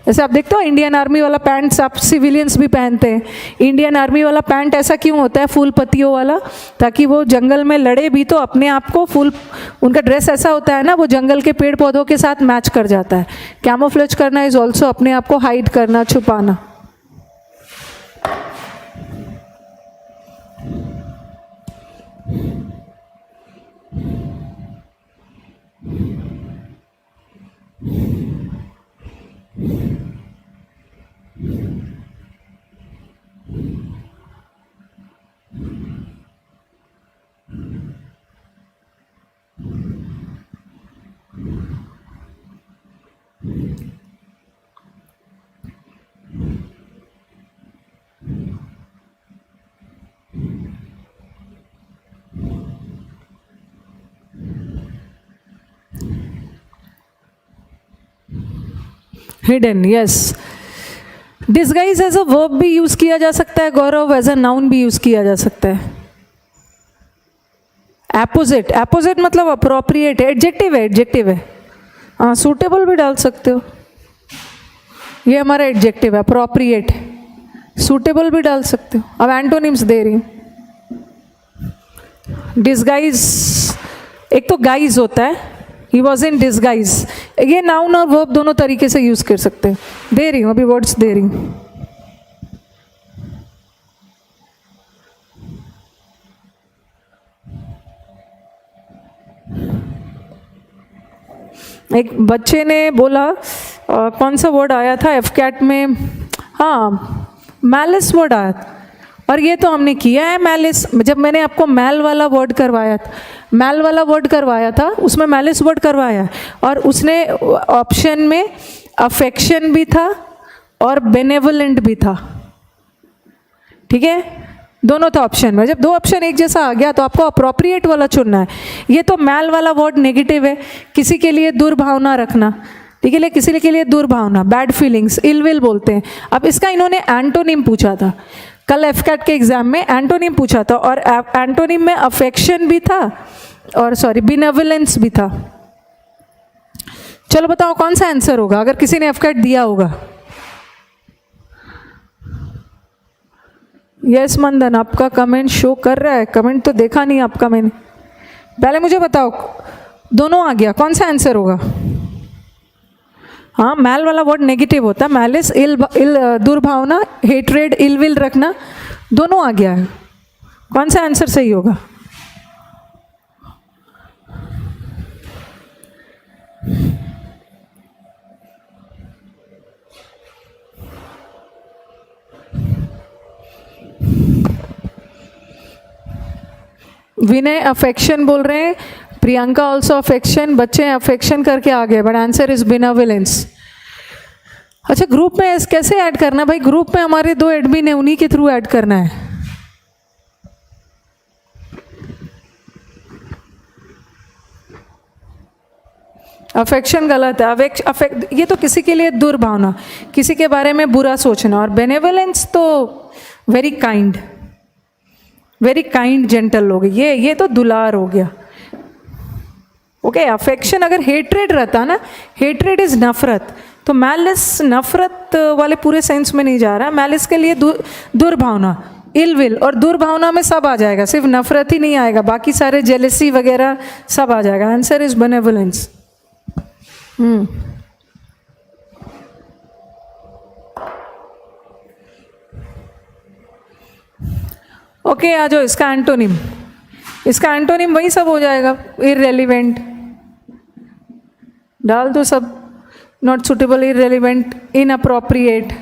Speaker 1: जैसे आप देखते हो इंडियन आर्मी वाला पैंट्स आप सिविलियंस भी पहनते हैं। इंडियन आर्मी वाला पैंट ऐसा क्यों होता है, फूल पत्तियों वाला, ताकि वो जंगल में लड़े भी तो अपने आप को फूल, उनका ड्रेस ऐसा होता है ना, वो जंगल के पेड़ पौधों के साथ मैच कर जाता है। कैमोफ्लेज करना इज ऑल्सो अपने आप को हाइड करना, छुपाना। Hidden, yes. Disguise as a verb भी यूज किया जा सकता है गौरव, एज अ नाउन भी यूज किया जा सकता है। एपोजिट, एपोजिट मतलब अप्रोप्रिएट है, एडजेक्टिव है, एडजेक्टिव है। हाँ, सूटेबल भी डाल सकते हो। ये हमारा एडजेक्टिव है, अप्रोप्रिएट। सूटेबल भी डाल सकते हो। अब एंटोनिम्स दे रही हूँ। डिस्गाइज, एक तो गाइज होता है, ही वॉज इन डिस्गाइज, ये नाउन और वर्ब दोनों तरीके से यूज कर सकते हैं। दे रही हूँ, अभी वर्ड्स दे रही हूँ। एक बच्चे ने बोला कौन सा वर्ड आया था एफकैट में, हाँ मैलिस वर्ड आया था, और ये तो हमने किया है मैलिस। जब मैंने आपको मैल वाला वर्ड करवाया था, मैल वाला वर्ड करवाया था, उसमें मैलिस वर्ड करवाया, और उसने ऑप्शन में अफेक्शन भी था और बेनेवलेंट भी था, ठीक है, दोनों था ऑप्शन में। जब दो ऑप्शन एक जैसा आ गया तो आपको अप्रोप्रिएट वाला चुनना है। ये तो मैल वाला वर्ड नेगेटिव है, किसी के लिए दुर्भावना रखना, ठीक है, किसी के लिए दुर्भावना, बैड फीलिंग्स, इल विल बोलते हैं। अब इसका इन्होंने एंटोनिम पूछा था कल एफकैट के एग्जाम में, एंटोनिम पूछा था, और एंटोनिम में अफेक्शन भी था और बिनेवलेंस भी था। चलो बताओ कौन सा आंसर होगा अगर किसी ने एफकैट दिया होगा। यस मंदन, आपका कमेंट शो कर रहा है, कमेंट तो देखा नहीं आपका मैंने। पहले मुझे बताओ, दोनों आ गया, कौन सा आंसर होगा? हाँ, मैल वाला वर्ड नेगेटिव होता है, मैलिस, इल दुर्भावना, हेट्रेड, इल विल रखना, दोनों आ गया है। कौन सा आंसर सही होगा? विनय अफेक्शन बोल रहे हैं, प्रियंका ऑल्सो अफेक्शन, बच्चे अफेक्शन करके आ गए, बट आंसर इज बेनेवलेंस। अच्छा, ग्रुप में कैसे ऐड करना है भाई? ग्रुप में हमारे 2 एडमिन है, उन्हीं के थ्रू ऐड करना है। अफेक्शन गलत है, ये तो किसी के लिए दुर्भावना, किसी के बारे में बुरा सोचना, और बेनेवलेंस तो वेरी काइंड जेंटल लोग, ये तो दुलार हो गया। ओके, अफेक्शन अगर हेट्रेड रहता ना, हेट्रेड इज नफरत, तो मैलिस नफरत वाले पूरे सेंस में नहीं जा रहा। मैलिस के लिए दुर्भावना, इल विल, और दुर्भावना में सब आ जाएगा, सिर्फ नफरत ही नहीं आएगा, बाकी सारे जेलसी वगैरह सब आ जाएगा। Answer is benevolence. ओके, आ जाओ इसका एंटोनिम। इसका एंटोनिम वही सब हो जाएगा, इररेलिवेंट डाल दो सब, नॉट सुटेबल, इररेलिवेंट, इनअप्रोप्रिएट,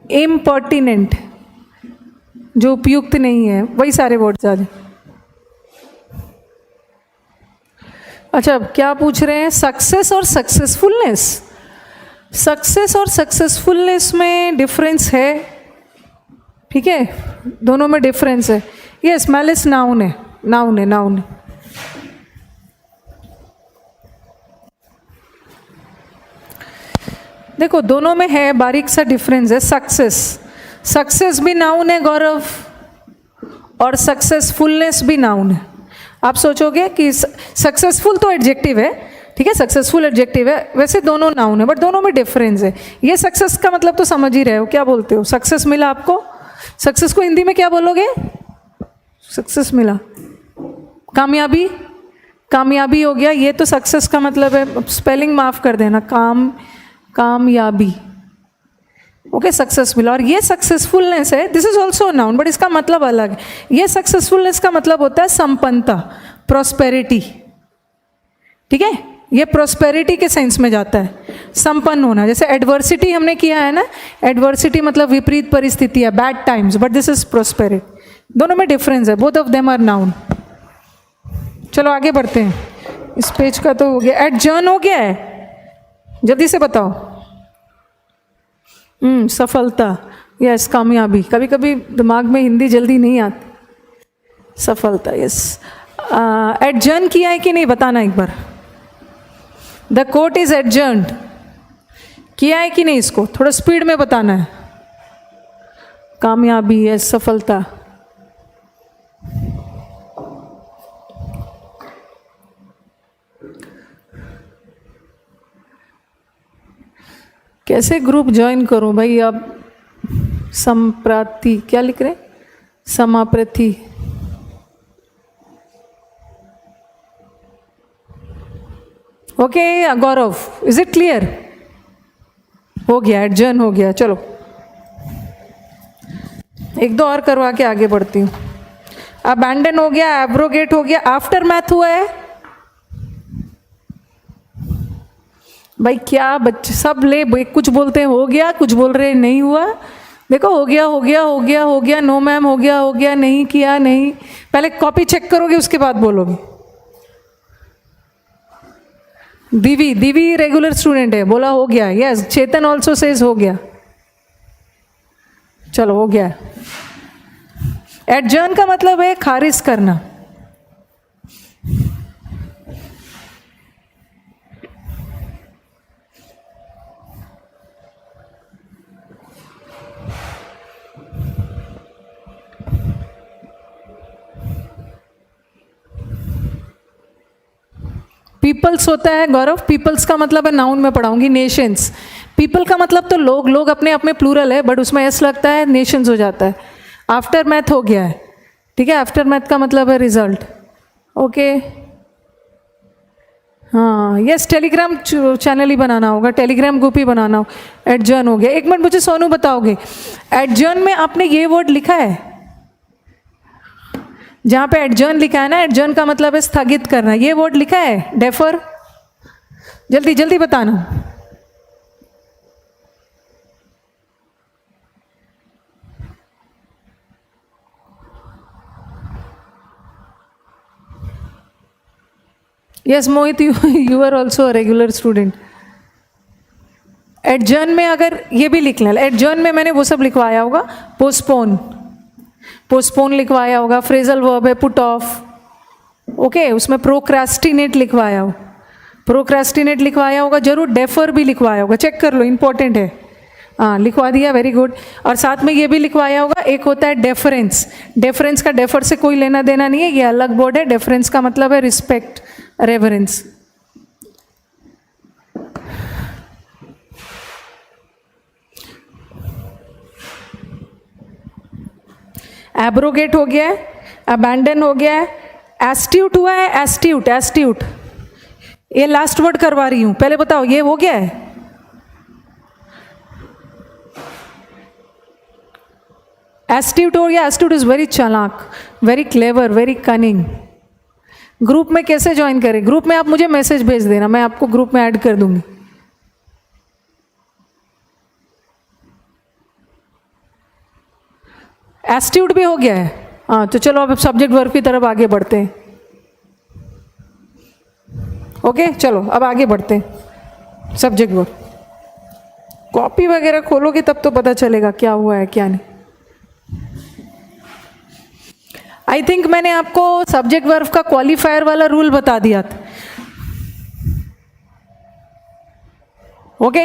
Speaker 1: इम्पर्टिनेंट, जो उपयुक्त नहीं है, वही सारे वर्ड्स आ जाए। अच्छा, क्या पूछ रहे हैं? सक्सेस और सक्सेसफुलनेस। सक्सेस और सक्सेसफुलनेस में डिफरेंस है, ठीक है, दोनों में डिफरेंस है। यस, मैलिस नाउन है, नाउन है। देखो दोनों में है, बारीक सा डिफरेंस है। सक्सेस भी नाउन है गौरव, और सक्सेसफुलनेस भी नाउन है। आप सोचोगे कि सक्सेसफुल तो एडजेक्टिव है, ठीक है, सक्सेसफुल एडजेक्टिव है, वैसे दोनों नाउन है, बट दोनों में डिफरेंस है। ये सक्सेस का मतलब तो समझ ही रहे हो, क्या बोलते हो? सक्सेस मिला आपको, सक्सेस को हिंदी में क्या बोलोगे? सक्सेस मिला, कामयाबी हो गया, ये तो सक्सेस का मतलब है। स्पेलिंग माफ कर देना, कामयाबी, ओके, सक्सेस मिला। और ये सक्सेसफुलनेस है, this is also noun, but इसका मतलब अलग है। ये सक्सेसफुलनेस का मतलब होता है संपन्नता, प्रॉस्पेरिटी, ठीक है, ये प्रॉस्पेरिटी के सेंस में जाता है, संपन्न होना। जैसे एडवर्सिटी हमने किया है ना, एडवर्सिटी मतलब विपरीत परिस्थिति है, bad times, but this is prosperity. दोनों में डिफरेंस है, both of them are noun. चलो आगे बढ़ते हैं, इस पेज का तो हो गया। एडजर्न हो गया है, जल्दी से बताओ। सफलता, यस, कामयाबी। कभी कभी दिमाग में हिंदी जल्दी नहीं आती। सफलता, यस। एडजर्न किया है कि नहीं बताना एक बार। द कोर्ट इज एडजर्न्ड, किया है कि नहीं? इसको थोड़ा स्पीड में बताना है। कामयाबी, यस, सफलता। कैसे ग्रुप ज्वाइन करूं भाई? अब संप्राति क्या लिख रहे हैं? समाप्रति। Okay Gaurav, is it clear? हो गया, एडजर्न हो गया। चलो एक दो और करवा के आगे बढ़ती हूँ। अबैंडन हो गया, एब्रोगेट हो गया, आफ्टर मैथ हुआ है भाई। क्या बच्चे सब ले कुछ बोलते हैं हो गया, कुछ बोल रहे हैं नहीं हुआ। देखो हो गया हो गया हो गया हो गया, नो मैम हो गया, नहीं किया नहीं। पहले कॉपी चेक करोगे उसके बाद बोलोगे। दिवी रेगुलर स्टूडेंट है, बोला हो गया। यस, चेतन ऑल्सो सेज हो गया। चलो हो गया। एडजर्न का मतलब है खारिज करना। पीपल्स होता है गौरव, पीपल्स का मतलब है नाउन में पढ़ाऊंगी, नेशंस। पीपल का मतलब तो लोग अपने आप में प्लूरल है, बट उसमें एस लगता है, नेशंस हो जाता है। आफ्टर मैथ हो गया है, ठीक है। आफ्टर मैथ का मतलब है रिजल्ट। ओके हाँ, यस, टेलीग्राम चैनल ही बनाना होगा, टेलीग्राम ग्रुप ही बनाना हो। एडजर्न हो गया। एक मिनट मुझे सोनू बताओगे, एडजर्न में आपने ये वर्ड लिखा है जहाँ पे एडजर्न लिखा है ना, एडजर्न का मतलब है स्थगित करना, ये वर्ड लिखा है डेफर? जल्दी जल्दी बताना। Yes Mohit, you are also regular student. Adjourn में अगर ये भी लिख लें, एडजर्न में मैंने वो सब लिखवाया होगा, पोस्टपोन, पोस्टपोन लिखवाया होगा, फ्रेजल वर्ब है पुट ऑफ। ओके, उसमें प्रोक्रेस्टिनेट लिखवाया हो, प्रोक्रेस्टिनेट लिखवाया होगा, जरूर डेफर भी लिखवाया होगा, चेक कर लो, इंपॉर्टेंट है। हाँ लिखवा दिया, वेरी गुड। और साथ में ये भी लिखवाया होगा, एक होता है डेफरेंस। डेफरेंस का डेफर से कोई लेना देना नहीं है, ये अलग वर्ड है। डेफरेंस का मतलब है रिस्पेक्ट, रेवरेंस। एब्रोगेट हो गया है, अबैंडन हो गया है, एस्ट्यूट हुआ है, एस्ट्यूट, एस्ट्यूट ये लास्ट वर्ड करवा रही हूं, पहले बताओ ये हो गया है? एस्ट्यूट हो गया। एस्ट्यूट इज वेरी चालाक, very clever, very cunning. Group में कैसे ज्वाइन करें? ग्रुप में आप मुझे मैसेज भेज देना, मैं आपको ग्रुप में ऐड कर दूंगी। एस्ट्यूट भी हो गया है। हाँ तो चलो अब सब्जेक्ट वर्ब की तरफ आगे बढ़ते हैं। ओके चलो अब आगे बढ़ते हैं। सब्जेक्ट वर्ब, कॉपी वगैरह खोलोगे तब तो पता चलेगा क्या हुआ है क्या नहीं। आई थिंक मैंने आपको सब्जेक्ट वर्ब का क्वालिफायर वाला रूल बता दिया था। ओके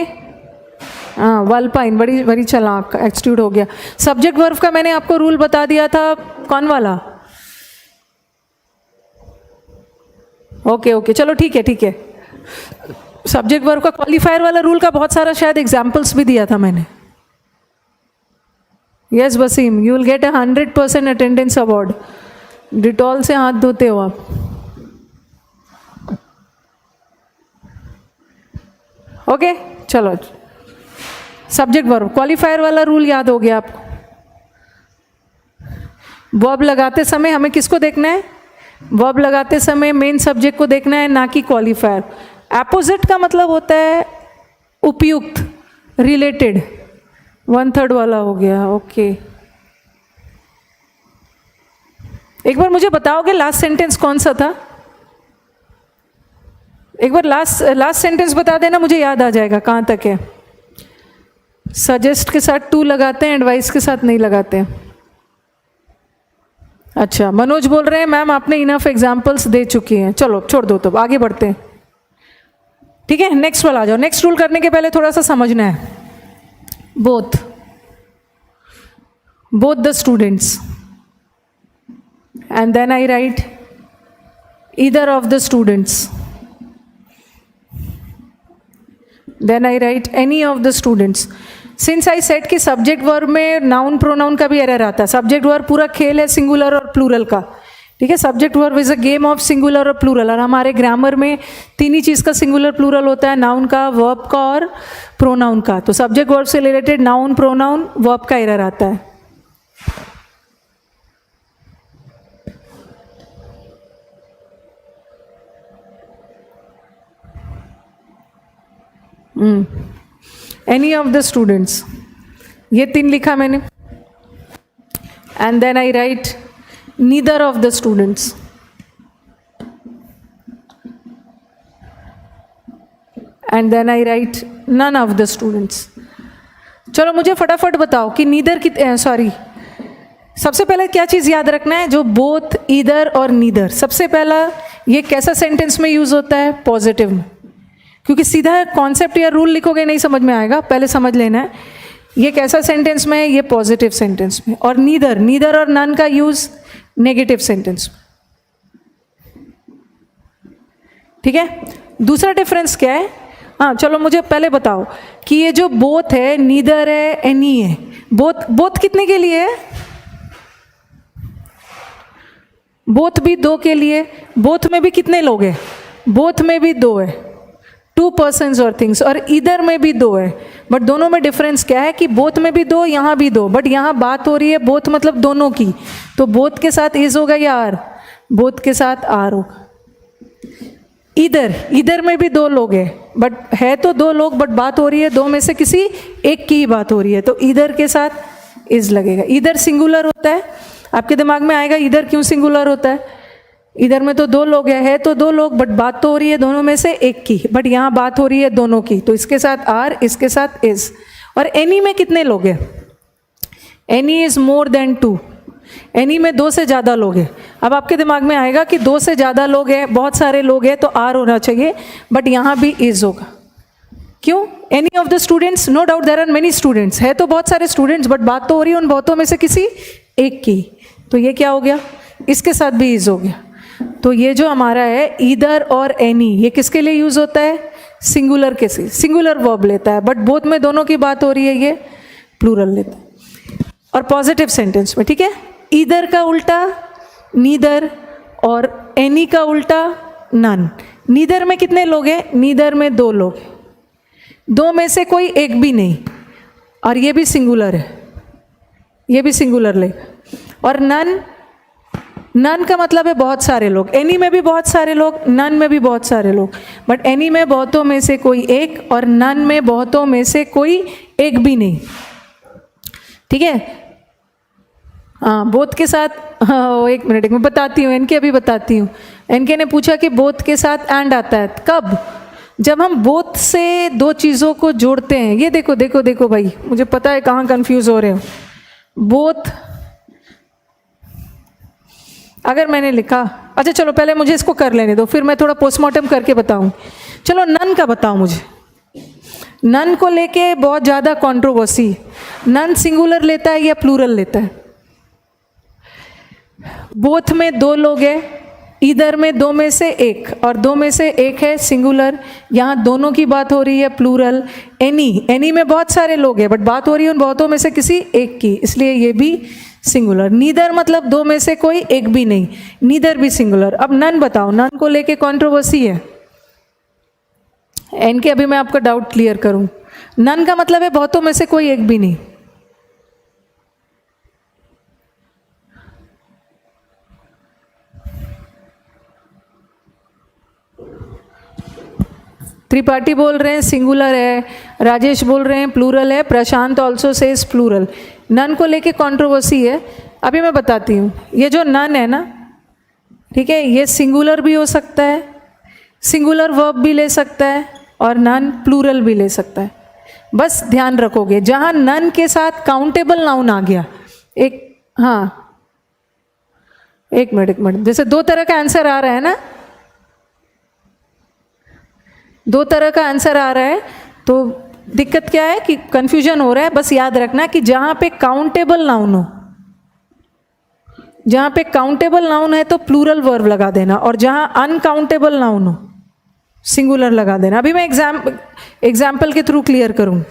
Speaker 1: हाँ, वल्पाइन बड़ी बड़ी चालाक, एस्ट्यूट हो गया। सब्जेक्ट वर्ब का मैंने आपको रूल बता दिया था, कौन वाला? ओके ओके चलो ठीक है ठीक है। सब्जेक्ट वर्ब का क्वालिफायर वाला रूल का बहुत सारा शायद एग्जाम्पल्स भी दिया था मैंने। Yes Wasim, you will get 100% attendance award. Dettol से हाथ धोते हो आप? ओके चलो, सब्जेक्ट वर्ब क्वालिफायर वाला रूल याद हो गया आपको। वर्ब लगाते समय हमें किसको देखना है? वर्ब लगाते समय मेन सब्जेक्ट को देखना है, ना कि क्वालिफायर। एपोजिट का मतलब होता है उपयुक्त, रिलेटेड। 1/3 वाला हो गया। ओके एक बार मुझे बताओगे लास्ट सेंटेंस कौन सा था? एक बार लास्ट सेंटेंस बता देना, मुझे याद आ जाएगा कहाँ तक है। सजेस्ट के साथ टू लगाते हैं, एडवाइस के साथ नहीं लगाते हैं। अच्छा मनोज बोल रहे हैं मैम आपने इनफ एग्जाम्पल्स दे चुकी हैं। चलो छोड़ दो, तो आगे बढ़ते हैं। ठीक है नेक्स्ट वाला आ जाओ। नेक्स्ट रूल करने के पहले थोड़ा सा समझना है। Both the students and then I write either of the students. Then I write any of the students. Since I set कि सब्जेक्ट वर्ब में नाउन प्रोनाउन का भी एरर आता है। सब्जेक्ट वर्ब पूरा खेल है सिंगुलर और प्लूरल का, ठीक है। Subject verb is a game of singular और प्लूरल, और हमारे ग्रामर में तीन ही चीज़ का सिंगुलर प्लूरल होता है, नाउन का, वर्ब का और प्रोनाउन का। तो सब्जेक्ट वर्ब से रिलेटेड नाउन प्रोनाउन वर्ब का एरर आता है। एनी ऑफ द स्टूडेंट्स, ये तीन लिखा मैंने। And then I write neither of the students. And then I write none of the students. चलो मुझे फटाफट बताओ कि नीदर की सॉरी, सबसे पहले क्या चीज़ याद रखना है, जो बोथ, ईदर और नीदर, सबसे पहला ये कैसा सेंटेंस में यूज होता है, पॉजिटिव में। क्योंकि सीधा कॉन्सेप्ट या रूल लिखोगे नहीं समझ में आएगा, पहले समझ लेना है ये कैसा सेंटेंस में है, ये पॉजिटिव सेंटेंस में। और नीदर, नीदर और नन का यूज नेगेटिव सेंटेंस में, ठीक है। दूसरा डिफरेंस क्या है, हाँ चलो मुझे पहले बताओ कि ये जो बोथ है, नीदर है, एनी है, बोथ, बोथ कितने के लिए है, बोथ भी दो के लिए। बोथ में भी कितने लोग हैं, बोथ में भी दो है, टू पर्सन्स और थिंग्स। और इधर में भी दो है, बट दोनों में डिफरेंस क्या है कि बोथ में भी दो, यहाँ भी दो, बट यहाँ बात हो रही है बोथ मतलब दोनों की, तो बोथ के साथ इज होगा या आर, बोथ के साथ आर होगा। इधर, इधर में भी दो लोग हैं, बट है तो दो लोग, बट बात हो रही है दो में से किसी एक की ही बात हो रही है, तो इधर के साथ इज लगेगा। इधर सिंगुलर होता है, आपके दिमाग में आएगा इधर क्यों सिंगुलर होता है, इधर में तो दो लोग है तो दो लोग, बट बात तो हो रही है दोनों में से एक की, बट यहाँ बात हो रही है दोनों की, तो इसके साथ आर, इसके साथ इज। और एनी में कितने लोग हैं, any is more than two, any में दो से ज़्यादा लोग हैं। अब आपके दिमाग में आएगा कि दो से ज़्यादा लोग हैं, बहुत सारे लोग हैं, तो आर होना चाहिए, बट यहाँ भी इज होगा। क्यों, any of the students, no doubt there are many students, है तो बहुत सारे स्टूडेंट्स, बट बात तो हो रही है उन बहुतों में से किसी एक की, तो ये क्या हो गया, इसके साथ भी इज हो गया। तो ये जो हमारा है ईदर और एनी, ये किसके लिए यूज होता है, सिंगुलर के से, सिंगुलर वर्ब लेता है, बट बोथ में दोनों की बात हो रही है, ये प्लूरल लेता है। और पॉजिटिव सेंटेंस में, ठीक है, ईदर का उल्टा नीदर और एनी का उल्टा नन। नीदर में कितने लोग हैं, नीदर में दो लोग हैं, दो में से कोई एक भी नहीं, और ये भी सिंगुलर है, ये भी सिंगुलर लेगा। और नन, नन का मतलब है बहुत सारे लोग, एनी में भी बहुत सारे लोग, नन में भी बहुत सारे लोग, बट एनी में बहुतों में से कोई एक और नन में बहुतों में से कोई एक भी नहीं, ठीक है। हाँ, बोथ के साथ, हाँ एक मिनट मैं बताती हूँ, इनके अभी बताती हूँ। इनके ने पूछा कि बोथ के साथ एंड आता है कब, जब हम बोथ से दो चीज़ों को जोड़ते हैं। ये देखो देखो देखो भाई, मुझे पता है कहाँ कंफ्यूज हो रहे हो। बोथ अगर मैंने लिखा, अच्छा चलो पहले मुझे इसको कर लेने दो, फिर मैं थोड़ा पोस्टमार्टम करके बताऊं। चलो नन का बताओ मुझे, नन को लेके बहुत ज़्यादा कंट्रोवर्सी, नन सिंगुलर लेता है या प्लूरल लेता है। बोथ में दो लोग हैं, इधर में दो में से एक, और दो में से एक है सिंगुलर, यहाँ दोनों की बात हो रही है प्लूरल। एनी, एनी में बहुत सारे लोग हैं, बट बात हो रही है उन बहुतों में से किसी एक की, इसलिए ये भी सिंगुलर। नीदर मतलब दो में से कोई एक भी नहीं, नीदर भी सिंगुलर। अब नन बताओ, नन को लेके कंट्रोवर्सी है, इनके अभी मैं आपका डाउट क्लियर करूं। नन का मतलब है बहुतों में से कोई एक भी नहीं। त्रिपाठी बोल रहे हैं सिंगुलर है, राजेश बोल रहे हैं प्लूरल है, प्रशांत ऑल्सो सेज प्लूरल। नन को लेके कंट्रोवर्सी है, अभी मैं बताती हूँ। ये जो नन है ना, ठीक है, ये सिंगुलर भी हो सकता है, सिंगुलर वर्ब भी ले सकता है, और नन प्लूरल भी ले सकता है। बस ध्यान रखोगे, जहाँ नन के साथ काउंटेबल नाउन आ गया, एक, हाँ एक मिनट, जैसे दो तरह का आंसर आ रहा है ना, दो तरह का आंसर आ रहा है, तो दिक्कत क्या है कि कंफ्यूजन हो रहा है। बस याद रखना कि जहाँ पे काउंटेबल नाउन हो, जहाँ पे काउंटेबल नाउन है तो प्लूरल वर्ब लगा देना, और जहाँ अनकाउंटेबल नाउन हो, सिंगुलर लगा देना। अभी मैं एग्जाम्पल के थ्रू क्लियर करूँ।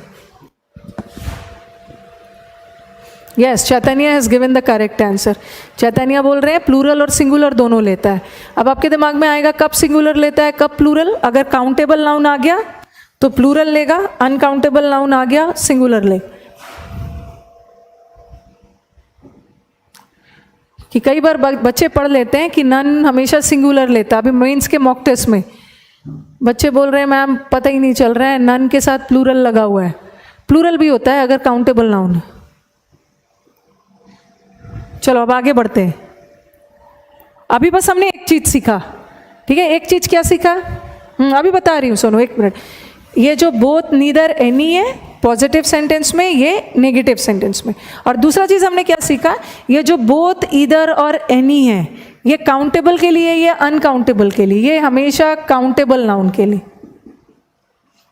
Speaker 1: Yes, Chaitanya has given the correct answer. Chaitanya बोल रहे हैं प्लूरल और सिंगुलर दोनों लेता है। अब आपके दिमाग में आएगा कब सिंगुलर लेता है कब प्लूरल। अगर काउंटेबल नाउन आ गया तो प्लूरल लेगा, अनकाउंटेबल नाउन आ गया सिंगुलर ले। कि कई बार बच्चे पढ़ लेते हैं कि नन हमेशा सिंगुलर लेता। अभी मेंस के मॉक टेस्ट में बच्चे बोल रहे हैं मैम पता ही नहीं चल रहा है, नन के साथ प्लूरल लगा हुआ है। प्लूरल भी होता है अगर काउंटेबल नाउन है। चलो अब आगे बढ़ते हैं। अभी बस हमने एक चीज सीखा, ठीक है। एक चीज क्या सीखा? अभी बता रही हूँ, सुनो एक मिनट। ये जो बोथ नीदर एनी है पॉजिटिव सेंटेंस में, ये नेगेटिव सेंटेंस में। और दूसरा चीज हमने क्या सीखा, ये जो बोथ ईदर और एनी है ये काउंटेबल के लिए, ये अनकाउंटेबल के लिए, ये हमेशा काउंटेबल नाउन के लिए,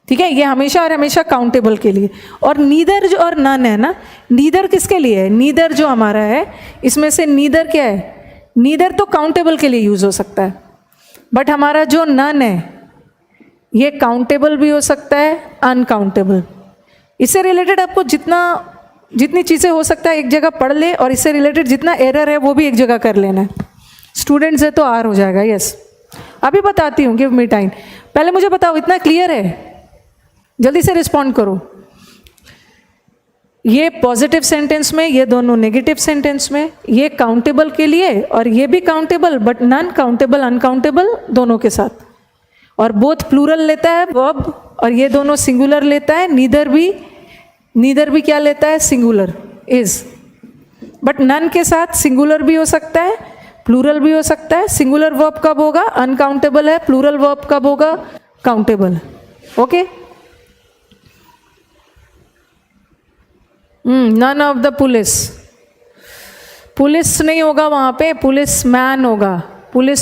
Speaker 1: ठीक है। ये हमेशा और हमेशा काउंटेबल के लिए। और नीदर जो और नन है ना, नीदर किसके लिए है? नीदर जो हमारा है इसमें से नीदर क्या है? नीदर तो काउंटेबल के लिए यूज हो सकता है, बट हमारा जो नन है ये काउंटेबल भी हो सकता है, अनकाउंटेबल। इससे रिलेटेड आपको जितनी चीज़ें हो सकता है एक जगह पढ़ ले, और इससे रिलेटेड जितना एरर है वो भी एक जगह कर लेना है। स्टूडेंट्स है तो आर हो जाएगा। यस, अभी बताती हूँ, गिव मी टाइम। पहले मुझे बताओ इतना क्लियर है? जल्दी से रिस्पॉन्ड करो। ये पॉजिटिव सेंटेंस में, ये दोनों नेगेटिव सेंटेंस में, ये काउंटेबल के लिए और ये भी countable, but non countable uncountable दोनों के साथ। और बोथ प्लूरल लेता है वर्ब, और ये दोनों सिंगुलर लेता है। नीदर भी क्या लेता है? Singular is. बट नन के साथ सिंगुलर भी हो सकता है, प्लूरल भी हो सकता है। सिंगुलर वर्ब कब होगा? अनकाउंटेबल है। प्लूरल वर्ब कब होगा? Countable. Okay. None of the police, police नहीं होगा वहां पे, पुलिस मैन होगा। पुलिस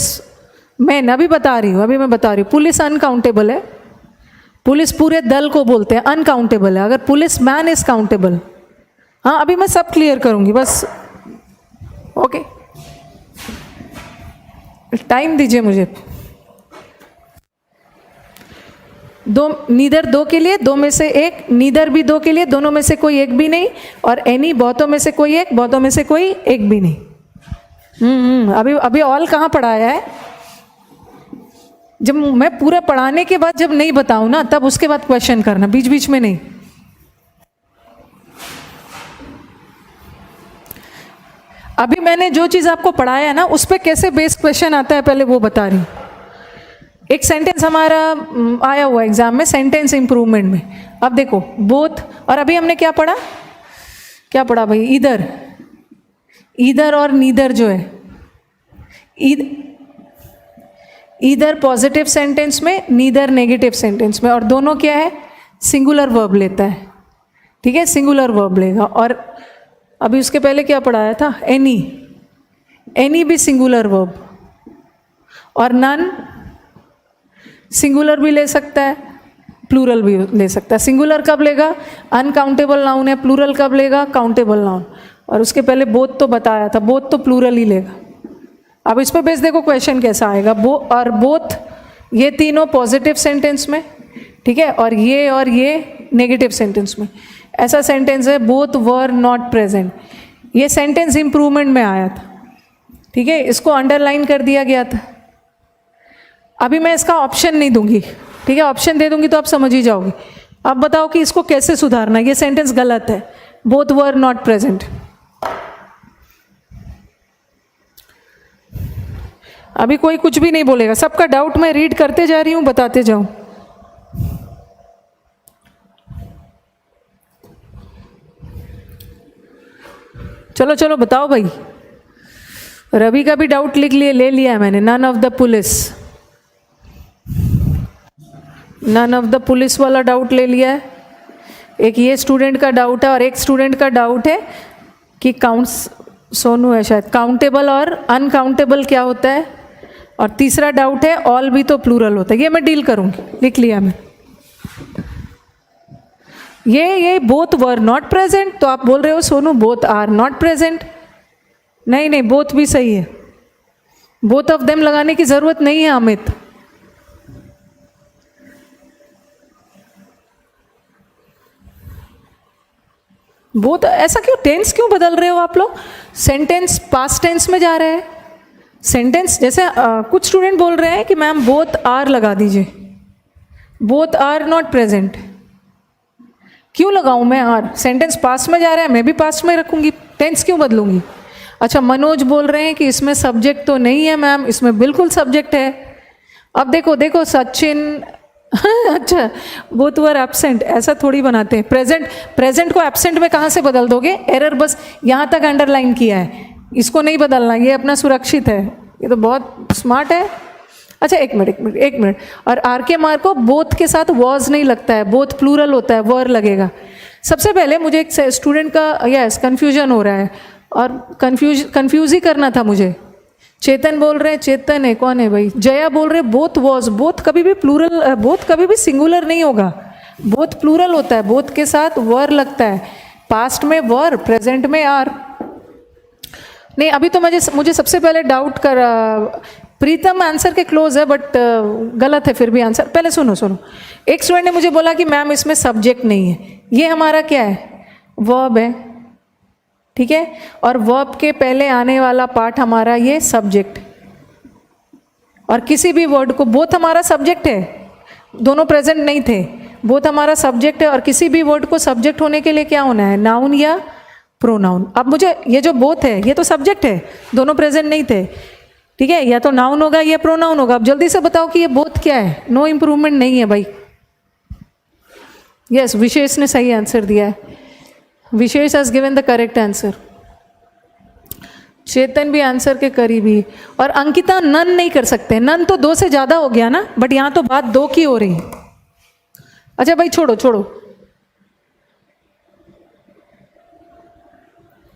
Speaker 1: मैन, अभी बता रही हूँ। पुलिस अनकाउंटेबल है। पुलिस पूरे दल को बोलते हैं, अनकाउंटेबल है। अगर पुलिस मैन इज काउंटेबल। हाँ, अभी मैं सब क्लियर करूंगी, बस ओके, टाइम दीजिए मुझे। दो, नीदर दो के लिए, दो में से एक, नीदर भी दो के लिए, दोनों में से कोई एक भी नहीं, और एनी बहुतों में से कोई एक, बहुतों में से कोई एक भी नहीं। अभी ऑल कहाँ पढ़ाया है? जब मैं पूरा पढ़ाने के बाद जब नहीं बताऊं ना, तब उसके बाद क्वेश्चन करना, बीच बीच में नहीं। अभी मैंने जो चीज आपको पढ़ाया है ना, उस पर कैसे बेस्ड क्वेश्चन आता है पहले वो बता रही हूं। एक सेंटेंस हमारा आया हुआ एग्जाम में, सेंटेंस इंप्रूवमेंट में। अब देखो बोथ, और अभी हमने क्या पढ़ा भाई? ईदर और नीदर जो है, ईदर पॉजिटिव सेंटेंस में, नीदर नेगेटिव सेंटेंस में, और दोनों क्या है? सिंगुलर वर्ब लेता है, ठीक है, सिंगुलर वर्ब लेगा। और अभी उसके पहले क्या पढ़ाया था? एनी भी सिंगुलर वर्ब, और नन सिंगुलर भी ले सकता है, प्लूरल भी ले सकता है। सिंगुलर कब लेगा? अनकाउंटेबल नाउन है। प्लूरल कब लेगा? Countable noun. और उसके पहले बोथ तो बताया था, बोथ तो प्लूरल ही लेगा। अब इस पर बेस देखो क्वेश्चन कैसा आएगा। बोथ, ये तीनों पॉजिटिव सेंटेंस में, ठीक है, और ये नेगेटिव सेंटेंस में। ऐसा सेंटेंस है बोथ वर नॉट प्रेजेंट। ये सेंटेंस इंप्रूवमेंट में आया था, ठीक है, इसको अंडरलाइन कर दिया गया था। अभी मैं इसका ऑप्शन नहीं दूंगी, ठीक है, ऑप्शन दे दूंगी तो आप समझ ही जाओगे। अब बताओ कि इसको कैसे सुधारना। ये सेंटेंस गलत है, बोथ वर नॉट प्रेजेंट। अभी कोई कुछ भी नहीं बोलेगा, सबका डाउट मैं रीड करते जा रही हूं, बताते जाऊं। चलो चलो बताओ भाई। रवि का भी डाउट ले लिया है मैंने। नन ऑफ द पुलिस वाला डाउट ले लिया है। एक ये स्टूडेंट का डाउट है, और एक स्टूडेंट का डाउट है कि सोनू है शायद, काउंटेबल और अनकाउंटेबल क्या होता है। और तीसरा डाउट है ऑल भी तो प्लूरल होता है। ये मैं डील करूंगी, लिख लिया मैं। ये बोथ वर नॉट प्रेजेंट, तो आप बोल रहे हो Sonu both are not present. नहीं, बोथ भी सही है। बोथ ऑफ देम लगाने की जरूरत नहीं है अमित। बोथ, ऐसा क्यों, टेंस क्यों बदल रहे हो आप लोग? सेंटेंस पास्ट टेंस में जा रहे हैं। सेंटेंस जैसे कुछ स्टूडेंट बोल रहे हैं कि मैम बोथ आर लगा दीजिए, बोथ आर नॉट प्रेजेंट। क्यों लगाऊं मैं आर? सेंटेंस पास्ट में जा रहा है, मैं भी पास्ट में रखूंगी, टेंस क्यों बदलूंगी? अच्छा, मनोज बोल रहे हैं कि इसमें सब्जेक्ट तो नहीं है मैम, इसमें बिल्कुल सब्जेक्ट है। अब देखो देखो सचिन अच्छा, बोथ वर एब्सेंट, ऐसा थोड़ी बनाते हैं। प्रेजेंट को एब्सेंट में कहाँ से बदल दोगे? एरर बस यहाँ तक अंडरलाइन किया है, इसको नहीं बदलना, ये अपना सुरक्षित है, ये तो बहुत स्मार्ट है। अच्छा एक मिनट। और आर के मार को बोथ के साथ वॉज नहीं लगता है, बोथ प्लूरल होता है, वर लगेगा। सबसे पहले मुझे एक स्टूडेंट का यस कन्फ्यूजन हो रहा है, और कन्फ्यूज ही करना था मुझे। चेतन बोल रहे हैं, चेतन है कौन है भाई? जया बोल रहे बोथ वॉज, बोथ कभी भी प्लूरल, बोथ कभी भी सिंगुलर नहीं होगा, बोथ प्लूरल होता है, बोथ के साथ वर लगता है, पास्ट में वर, प्रेजेंट में आर। नहीं अभी तो मुझे सबसे पहले डाउट कर, प्रीतम आंसर के क्लोज है बट गलत है फिर भी आंसर। पहले सुनो, एक स्टूडेंट ने मुझे बोला कि मैम इसमें सब्जेक्ट नहीं है, ये हमारा क्या है? वर्ब है, ठीक है, और वर्ब के पहले आने वाला पार्ट हमारा ये सब्जेक्ट, और किसी भी वर्ड को, बोथ हमारा सब्जेक्ट है, दोनों प्रेजेंट नहीं थे, बोथ हमारा सब्जेक्ट है, और किसी भी वर्ड को सब्जेक्ट होने के लिए क्या होना है? नाउन या प्रोनाउन। अब मुझे ये जो बोथ है ये तो सब्जेक्ट है, दोनों प्रेजेंट नहीं थे, ठीक है, या तो नाउन होगा या प्रोनाउन होगा। अब जल्दी से बताओ कि ये बोथ क्या है? नो इम्प्रूवमेंट नहीं है भाई। यस, विशेष ने सही आंसर दिया है, Vishesh has given the correct answer. Chetan भी आंसर के करीबी, और अंकिता नन नहीं कर सकते, नन तो 2 से ज़्यादा हो गया ना, बट यहाँ तो बात 2 की हो रही है। अच्छा भाई छोड़ो,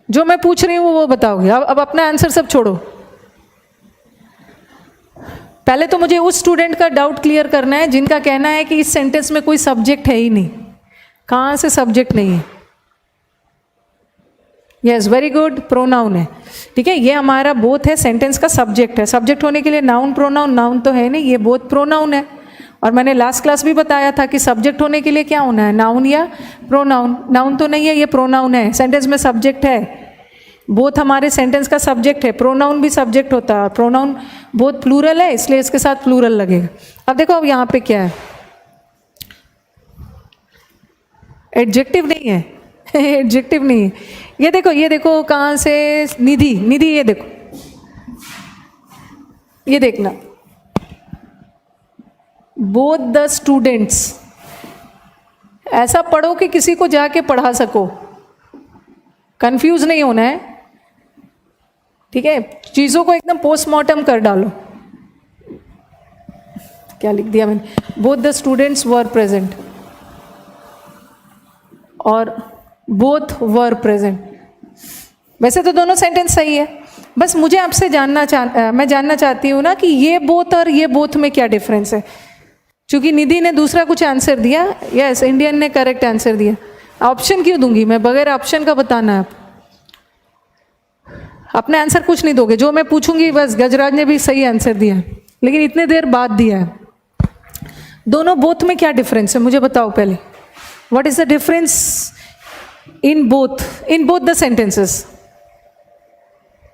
Speaker 1: जो मैं पूछ रही हूँ वो बताओगे। अब अपना आंसर सब छोड़ो, पहले तो मुझे उस स्टूडेंट का डाउट क्लियर करना है जिनका कहना है कि इस सेंटेंस में कोई सब्जेक्ट है ही नहीं। कहाँ से सब्जेक्ट नहीं है? यस वेरी गुड, प्रोनाउन है, ठीक है, ये हमारा बोथ है, सेंटेंस का सब्जेक्ट है। सब्जेक्ट होने के लिए नाउन प्रोनाउन, नाउन तो है नहीं, ये बोथ प्रोनाउन है। और मैंने लास्ट क्लास भी बताया था कि सब्जेक्ट होने के लिए क्या होना है? नाउन या प्रोनाउन। नाउन तो नहीं है, ये प्रोनाउन है, सेंटेंस में सब्जेक्ट है, बोथ हमारे सेंटेंस का सब्जेक्ट है, प्रोनाउन भी सब्जेक्ट होता है, प्रोनाउन बोथ प्लूरल है इसलिए इसके साथ प्लूरल लगेगा। अब देखो अब यहाँ पे क्या है? एडजेक्टिव नहीं है एडजेक्टिव नहीं है। ये देखो कहाँ से? निधि, ये देखो, ये देखना, बोथ द स्टूडेंट्स, ऐसा पढ़ो कि किसी को जाके पढ़ा सको, कंफ्यूज नहीं होना है, ठीक है, चीज़ों को एकदम पोस्टमार्टम कर डालो। क्या लिख दिया मैंने? Both the students were present और बोथ वर प्रेजेंट। वैसे तो दोनों सेंटेंस सही है, बस मुझे आपसे मैं जानना चाहती हूँ ना कि ये बोथ और ये बोथ में क्या डिफरेंस है। क्योंकि निधि ने दूसरा कुछ आंसर दिया, यस इंडियन ने करेक्ट आंसर दिया। ऑप्शन क्यों दूंगी मैं? बगैर ऑप्शन का बताना है आप। अपने आंसर कुछ नहीं दोगे, जो मैं पूछूंगी बस। गजराज ने भी सही आंसर दिया, लेकिन इतने देर बाद दिया है। दोनों बोथ में क्या डिफरेंस है मुझे बताओ पहले। What is the difference in both the sentences?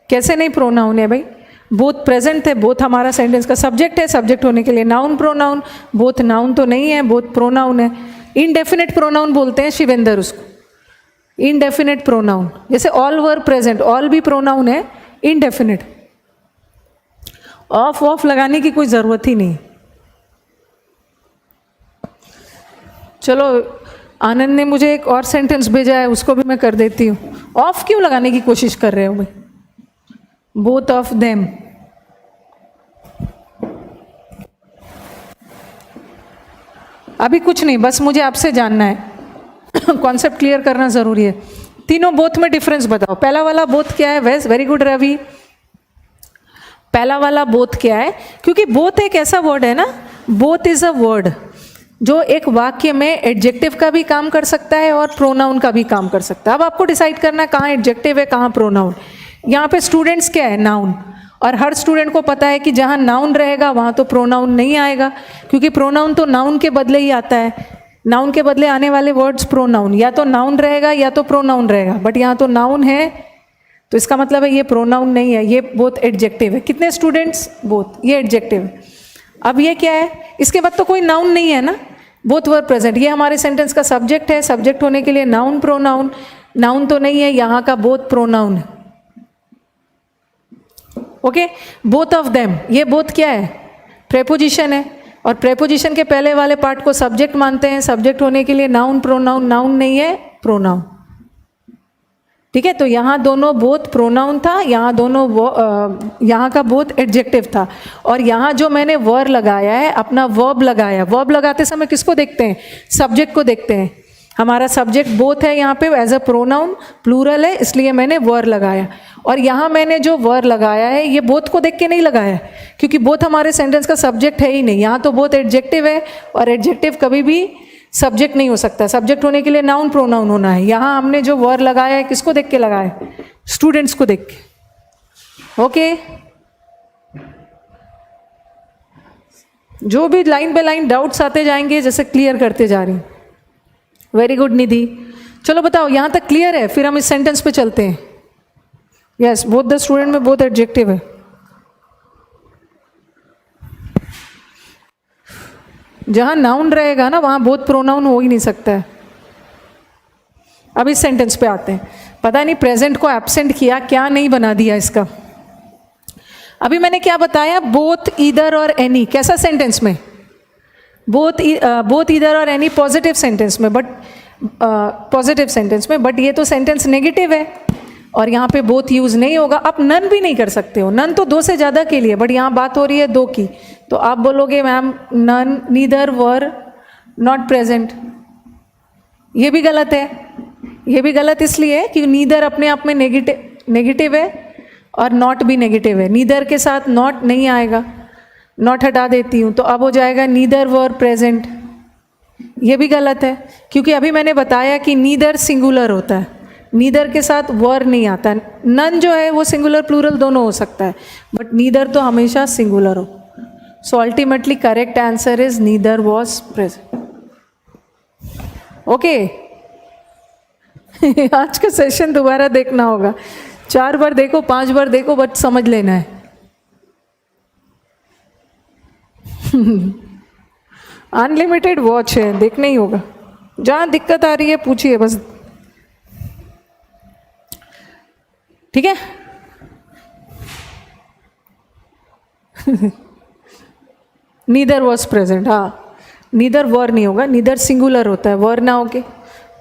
Speaker 1: कैसे नहीं प्रोनाउन है भाई? बोथ प्रेजेंट है, बोथ हमारा सेंटेंस का सब्जेक्ट है, सब्जेक्ट होने के लिए नाउन प्रोनाउन, बोथ नाउन तो नहीं है, बोथ प्रोनाउन है। इनडेफिनेट प्रोनाउन बोलते हैं शिवेंद्र उसको, इनडेफिनेट प्रोनाउन। जैसे ऑल वर प्रेजेंट, ऑल भी प्रोनाउन है, इनडेफिनेट। ऑफ लगाने की कोई ज़रूरत ही नहीं। चलो आनंद ने मुझे एक और सेंटेंस भेजा है, उसको भी मैं कर देती हूँ। ऑफ क्यों लगाने की कोशिश कर रहे हो भाई? बोथ ऑफ देम, अभी कुछ नहीं, बस मुझे आपसे जानना है कॉन्सेप्ट क्लियर करना जरूरी है। तीनों बोथ में डिफरेंस बताओ। पहला वाला बोथ क्या है? Very good Ravi. पहला वाला बोथ क्या है? क्योंकि बोथ एक ऐसा वर्ड है ना, बोथ इज अ वर्ड जो एक वाक्य में एडजेक्टिव का भी काम कर सकता है और प्रोनाउन का भी काम कर सकता है। अब आपको डिसाइड करना है कहाँ एडजेक्टिव है कहाँ प्रोनाउन। यहाँ पे स्टूडेंट्स क्या है? नाउन। और हर स्टूडेंट को पता है कि जहाँ नाउन रहेगा वहाँ तो प्रोनाउन नहीं आएगा, क्योंकि प्रोनाउन तो नाउन के बदले ही आता है। नाउन के बदले आने वाले वर्ड्स प्रोनाउन, या तो नाउन रहेगा या तो प्रोनाउन रहेगा, बट यहाँ तो नाउन है तो इसका मतलब है ये प्रोनाउन नहीं है, ये बोथ एडजेक्टिव है। कितने स्टूडेंट्स? बोथ, ये एडजेक्टिव है। अब ये क्या है? इसके बाद तो कोई नाउन नहीं है ना, बोथ वर प्रेजेंट। ये हमारे सेंटेंस का सब्जेक्ट है, सब्जेक्ट होने के लिए नाउन प्रोनाउन, नाउन तो नहीं है, यहाँ का बोथ प्रोनाउन है। ओके, बोथ ऑफ देम, ये बोथ क्या है? प्रेपोजिशन है, और प्रेपोजिशन के पहले वाले पार्ट को सब्जेक्ट मानते हैं, सब्जेक्ट होने के लिए नाउन प्रोनाउन, नाउन नहीं है प्रोनाउन। ठीक है, तो यहाँ दोनों बोथ प्रोनाउन था, यहाँ दोनों यहाँ का बोथ एडजेक्टिव था, और यहाँ जो मैंने वर लगाया है, अपना वर्ब लगाया। वर्ब लगाते समय किसको देखते हैं? सब्जेक्ट को देखते हैं। हमारा सब्जेक्ट बोथ है यहाँ पे एज अ प्रोनाउन, प्लूरल है, इसलिए मैंने वर लगाया। और यहाँ मैंने जो वर लगाया है ये बोथ को देख के नहीं लगाया, क्योंकि बोथ हमारे सेंटेंस का सब्जेक्ट है ही नहीं। यहाँ तो बोथ एडजेक्टिव है, और एडजेक्टिव कभी भी सब्जेक्ट नहीं हो सकता, सब्जेक्ट होने के लिए नाउन प्रोनाउन होना है। यहाँ हमने जो वर लगाया है किसको देख के लगाया है? स्टूडेंट्स को देख के। ओके, जो भी लाइन बाय लाइन डाउट्स आते जाएंगे, जैसे क्लियर करते जा रही। वेरी गुड निधि, चलो बताओ यहाँ तक क्लियर है? फिर हम इस सेंटेंस पे चलते हैं। यस, बोथ द स्टूडेंट में बोथ एडजेक्टिव है। जहां नाउन रहेगा ना वहां बोथ प्रोनाउन हो ही नहीं सकता है। अब इस सेंटेंस पे आते हैं। पता नहीं प्रेजेंट को एब्सेंट किया, क्या नहीं बना दिया इसका। अभी मैंने क्या बताया? बोथ, ईदर और एनी। कैसा सेंटेंस में? बोथ ईदर और एनी पॉजिटिव सेंटेंस में, बट पॉजिटिव सेंटेंस में, बट ये तो सेंटेंस नेगेटिव है और यहाँ पे बोथ यूज नहीं होगा। आप नन भी नहीं कर सकते हो, नन तो दो से ज़्यादा के लिए, बट यहाँ बात हो रही है दो की, तो आप बोलोगे ma'am none, neither, were, not present. ये भी गलत है। ये भी गलत इसलिए कि नीदर अपने आप में नेगेटिव है और नॉट भी नेगेटिव है। नीदर के साथ नॉट नहीं आएगा, नॉट हटा देती हूँ तो अब हो जाएगा नीदर वर प्रेजेंट। ये भी गलत है, क्योंकि अभी मैंने बताया कि नीदर सिंगुलर होता है, नीदर के साथ वर नहीं आता। नन जो है वो सिंगुलर प्लूरल दोनों हो सकता है, बट नीदर तो हमेशा सिंगुलर हो। So ultimately correct answer is neither was present. Okay, आज का सेशन दोबारा देखना होगा, 4 बार देखो, 5 बार देखो, बट समझ लेना है। अनलिमिटेड वॉच है, देखना ही होगा। जहाँ दिक्कत आ रही है पूछिए बस, ठीक है। नीदर वॉज प्रेजेंट, हाँ, नीदर वर नहीं होगा, नीदर सिंगुलर होता है, वर ना होके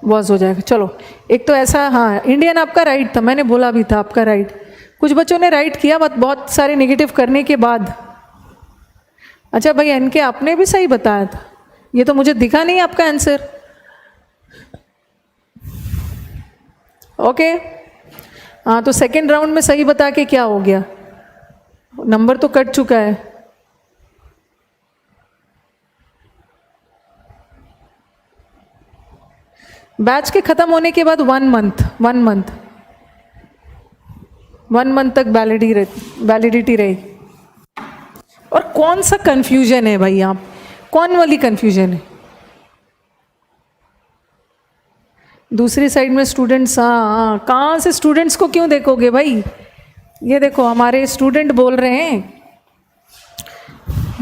Speaker 1: वॉज हो जाएगा। चलो, एक तो ऐसा, हाँ इंडियन आपका राइट था, मैंने बोला भी था आपका राइट। कुछ बच्चों ने राइट किया, बट बहुत सारे नेगेटिव करने के बाद। अच्छा भाई, इनके आपने भी सही बताया था, ये तो मुझे दिखा नहीं आपका आंसर। ओके, हाँ, तो सेकेंड राउंड में सही बता के क्या हो गया? नंबर तो कट चुका है। बैच के खत्म होने के बाद 1 मंथ तक वैलिडिटी रहेगी। और कौन सा कंफ्यूजन है भाई, आप कौन वाली कंफ्यूजन है? दूसरी साइड में स्टूडेंट्स, हाँ, कहाँ से स्टूडेंट्स को क्यों देखोगे भाई? ये देखो हमारे स्टूडेंट बोल रहे हैं,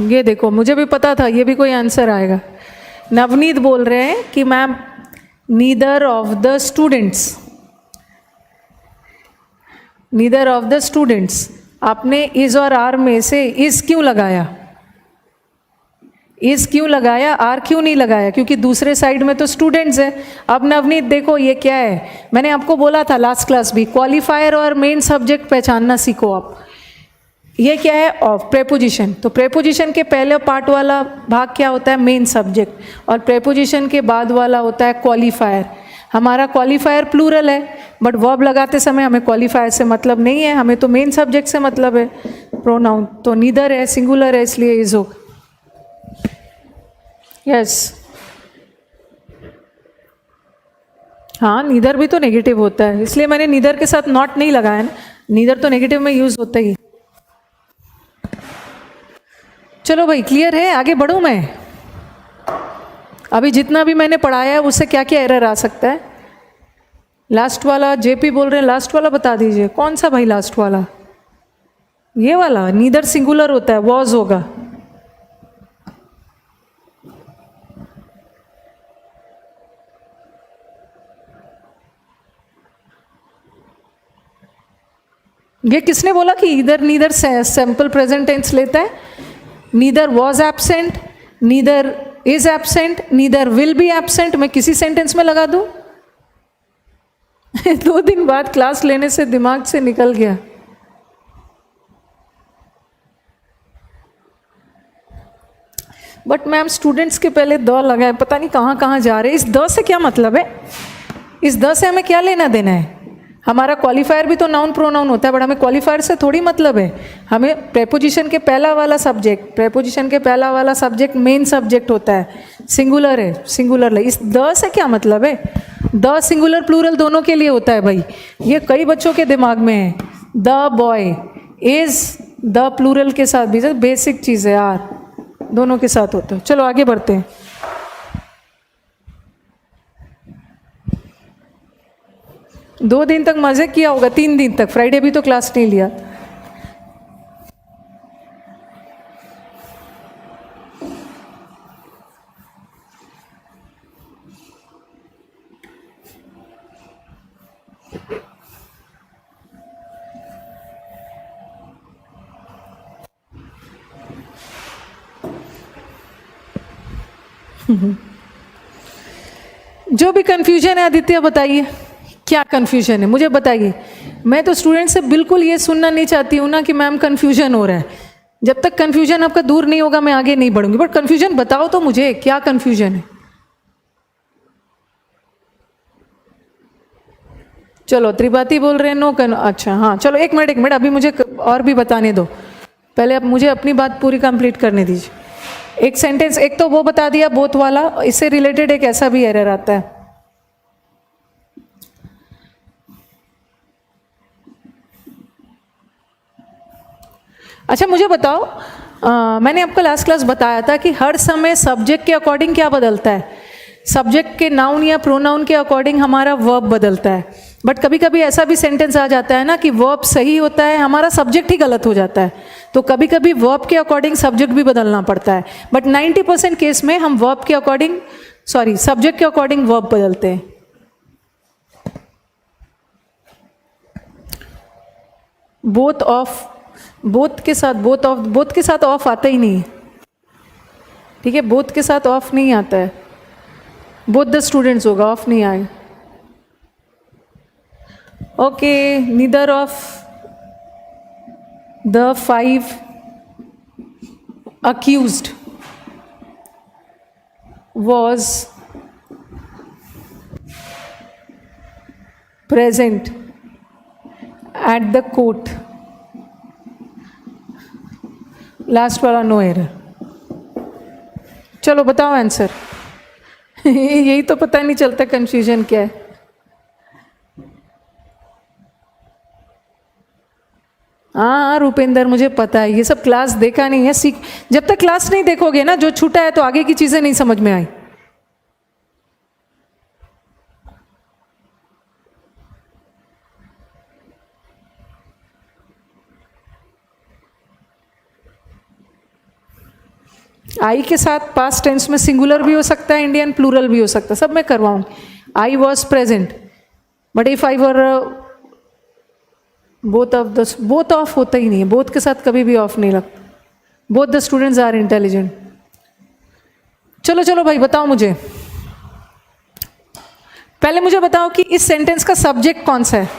Speaker 1: ये देखो, मुझे भी पता था ये भी कोई आंसर आएगा। नवनीत बोल रहे हैं कि ma'am neither of the students, आपने इज और आर में से इज क्यों लगाया? इज क्यों लगाया, आर क्यों नहीं लगाया? क्योंकि दूसरे साइड में तो स्टूडेंट्स है। अब नवनीत देखो ये क्या है, मैंने आपको बोला था लास्ट क्लास भी, क्वालिफायर और मेन सब्जेक्ट पहचानना सीखो आप। ये क्या है? Of preposition. तो प्रेपोजिशन के पहले पार्ट वाला भाग क्या होता है? मेन सब्जेक्ट, और प्रेपोजिशन के बाद वाला होता है क्वालिफायर। हमारा क्वालिफायर प्लूरल है, बट वर्ब लगाते समय हमें क्वालिफायर से मतलब नहीं है, हमें तो मेन सब्जेक्ट से मतलब है, प्रोनाउन। तो नीदर है, सिंगुलर है, इसलिए इज होगा। यस, हाँ, नीदर भी तो नेगेटिव होता है, इसलिए मैंने नीदर के साथ नॉट नहीं लगाया ना, नीदर तो नेगेटिव में यूज होता ही। चलो भाई, क्लियर है? आगे बढ़ूं मैं? अभी जितना भी मैंने पढ़ाया है उससे क्या क्या एरर आ सकता है? लास्ट वाला जेपी बोल रहे हैं, लास्ट वाला बता दीजिए। कौन सा भाई लास्ट वाला? ये वाला नीदर सिंगुलर होता है, वॉज होगा। ये किसने बोला कि इधर नीदर सैंपल प्रेजेंट टेंस लेता है? Neither was absent, neither is absent, neither will be absent, मैं किसी सेंटेंस में लगा दूं? 2 दिन बाद क्लास लेने से दिमाग से निकल गया। बट मैम स्टूडेंट्स के पहले द लगाए, पता नहीं कहाँ कहाँ जा रहे हैं। इस द से क्या मतलब है? इस द से हमें क्या लेना देना है? हमारा क्वालिफायर भी तो नाउन प्रोनाउन होता है, बट हमें क्वालिफायर से थोड़ी मतलब है। हमें प्रेपोजिशन के पहला वाला सब्जेक्ट, प्रेपोजिशन के पहला वाला सब्जेक्ट मेन सब्जेक्ट होता है, सिंगुलर है, सिंगुलर है। इस द से क्या मतलब है? द सिंगुलर प्लूरल दोनों के लिए होता है भाई, ये कई बच्चों के दिमाग में है। The boy is the plural के साथ भी, बेसिक चीज़ है यार, दोनों के साथ होता है। चलो आगे बढ़ते हैं। दो दिन तक मजे किया होगा, 3 दिन तक, फ्राइडे भी तो क्लास नहीं लिया। जो भी कंफ्यूजन है आदित्य बताइए, क्या कंफ्यूजन है मुझे बताइए। मैं तो स्टूडेंट से बिल्कुल ये सुनना नहीं चाहती हूँ ना कि मैम कंफ्यूजन हो रहा है। जब तक कंफ्यूजन आपका दूर नहीं होगा मैं आगे नहीं बढ़ूंगी। बट कंफ्यूजन बताओ तो मुझे, क्या कंफ्यूजन है? चलो त्रिपाठी बोल रहे हैं नो अच्छा हाँ चलो एक मिनट अभी मुझे और भी बताने दो। पहले अब मुझे अपनी बात पूरी कंप्लीट करने दीजिए। एक सेंटेंस, एक तो वो बता दिया बोथ वाला, इससे रिलेटेड एक ऐसा भी एरर आता है। अच्छा मुझे बताओ, मैंने आपको लास्ट क्लास बताया था कि हर समय सब्जेक्ट के अकॉर्डिंग क्या बदलता है? सब्जेक्ट के नाउन या प्रोनाउन के अकॉर्डिंग हमारा वर्ब बदलता है। बट कभी कभी ऐसा भी सेंटेंस आ जाता है ना कि वर्ब सही होता है, हमारा सब्जेक्ट ही गलत हो जाता है। तो कभी कभी वर्ब के अकॉर्डिंग सब्जेक्ट भी बदलना पड़ता है। बट 90% केस में हम वर्ब के अकॉर्डिंग, सॉरी सब्जेक्ट के अकॉर्डिंग वर्ब बदलते हैं। बोथ ऑफ, बोथ के साथ, बोथ ऑफ, बोथ के साथ ऑफ आता ही नहीं, ठीक है? बोथ के साथ ऑफ नहीं आता है, बोथ द स्टूडेंट्स होगा, ऑफ नहीं आए। Okay, neither of the 5 accused was present at the court। Last वाला नो एरर। चलो बताओ आंसर। यही तो पता नहीं चलता कंफ्यूजन क्या है। हाँ रूपेंद्र मुझे पता है, ये सब क्लास देखा नहीं है, सीख। जब तक क्लास नहीं देखोगे ना, जो छूटा है तो आगे की चीजें नहीं समझ में आई। आई के साथ पास्ट टेंस में सिंगुलर भी हो सकता है, इंडियन प्लूरल भी हो सकता है, सब मैं करवाऊंगी। I was present, but if I were both of the, both of होता ही नहीं है, बोथ के साथ कभी भी ऑफ नहीं लगता। Both the students are intelligent. चलो चलो भाई बताओ मुझे, पहले मुझे बताओ कि इस सेंटेंस का सब्जेक्ट कौन सा है?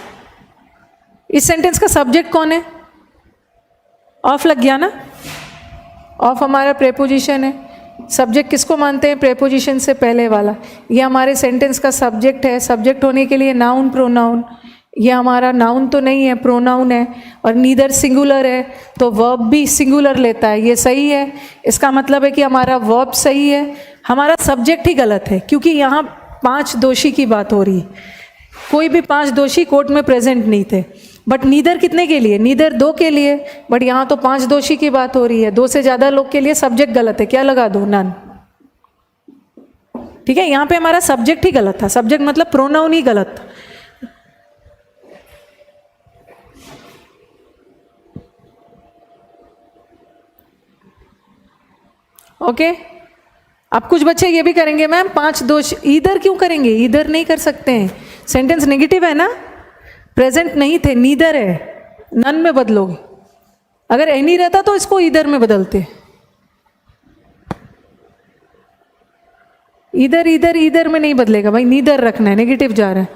Speaker 1: इस सेंटेंस का सब्जेक्ट कौन है? ऑफ लग गया ना? ऑफ हमारा प्रेपोजिशन है। सब्जेक्ट किसको मानते हैं? प्रेपोजिशन से पहले वाला। ये हमारे सेंटेंस का सब्जेक्ट है। सब्जेक्ट होने के लिए नाउन प्रोनाउन, ये हमारा नाउन तो नहीं है, प्रोनाउन है। और नीदर सिंगुलर है तो वर्ब भी सिंगुलर लेता है, ये सही है। इसका मतलब है कि हमारा वर्ब सही है, हमारा सब्जेक्ट ही गलत है, क्योंकि यहाँ 5 दोषी की बात हो रही है। कोई भी 5 दोषी कोर्ट में प्रेजेंट नहीं थे। बट नीदर कितने के लिए? नीदर 2 के लिए। बट यहाँ तो 5 दोषी की बात हो रही है, 2 से ज़्यादा लोग के लिए सब्जेक्ट गलत है। क्या लगा दो? नन। ठीक है, यहाँ पे हमारा सब्जेक्ट ही गलत था, सब्जेक्ट मतलब प्रोनाउन ही गलत था। ओके, अब कुछ बच्चे ये भी करेंगे मैम 5 दोष इधर क्यों करेंगे, इधर नहीं कर सकते हैं, सेंटेंस नेगेटिव है ना, प्रेजेंट नहीं थे, नीदर है, नन में बदलोगे, अगर एनी रहता तो इसको इधर में बदलते, इधर इधर इधर में नहीं बदलेगा भाई, नीदर रखना है, नेगेटिव जा रहा है,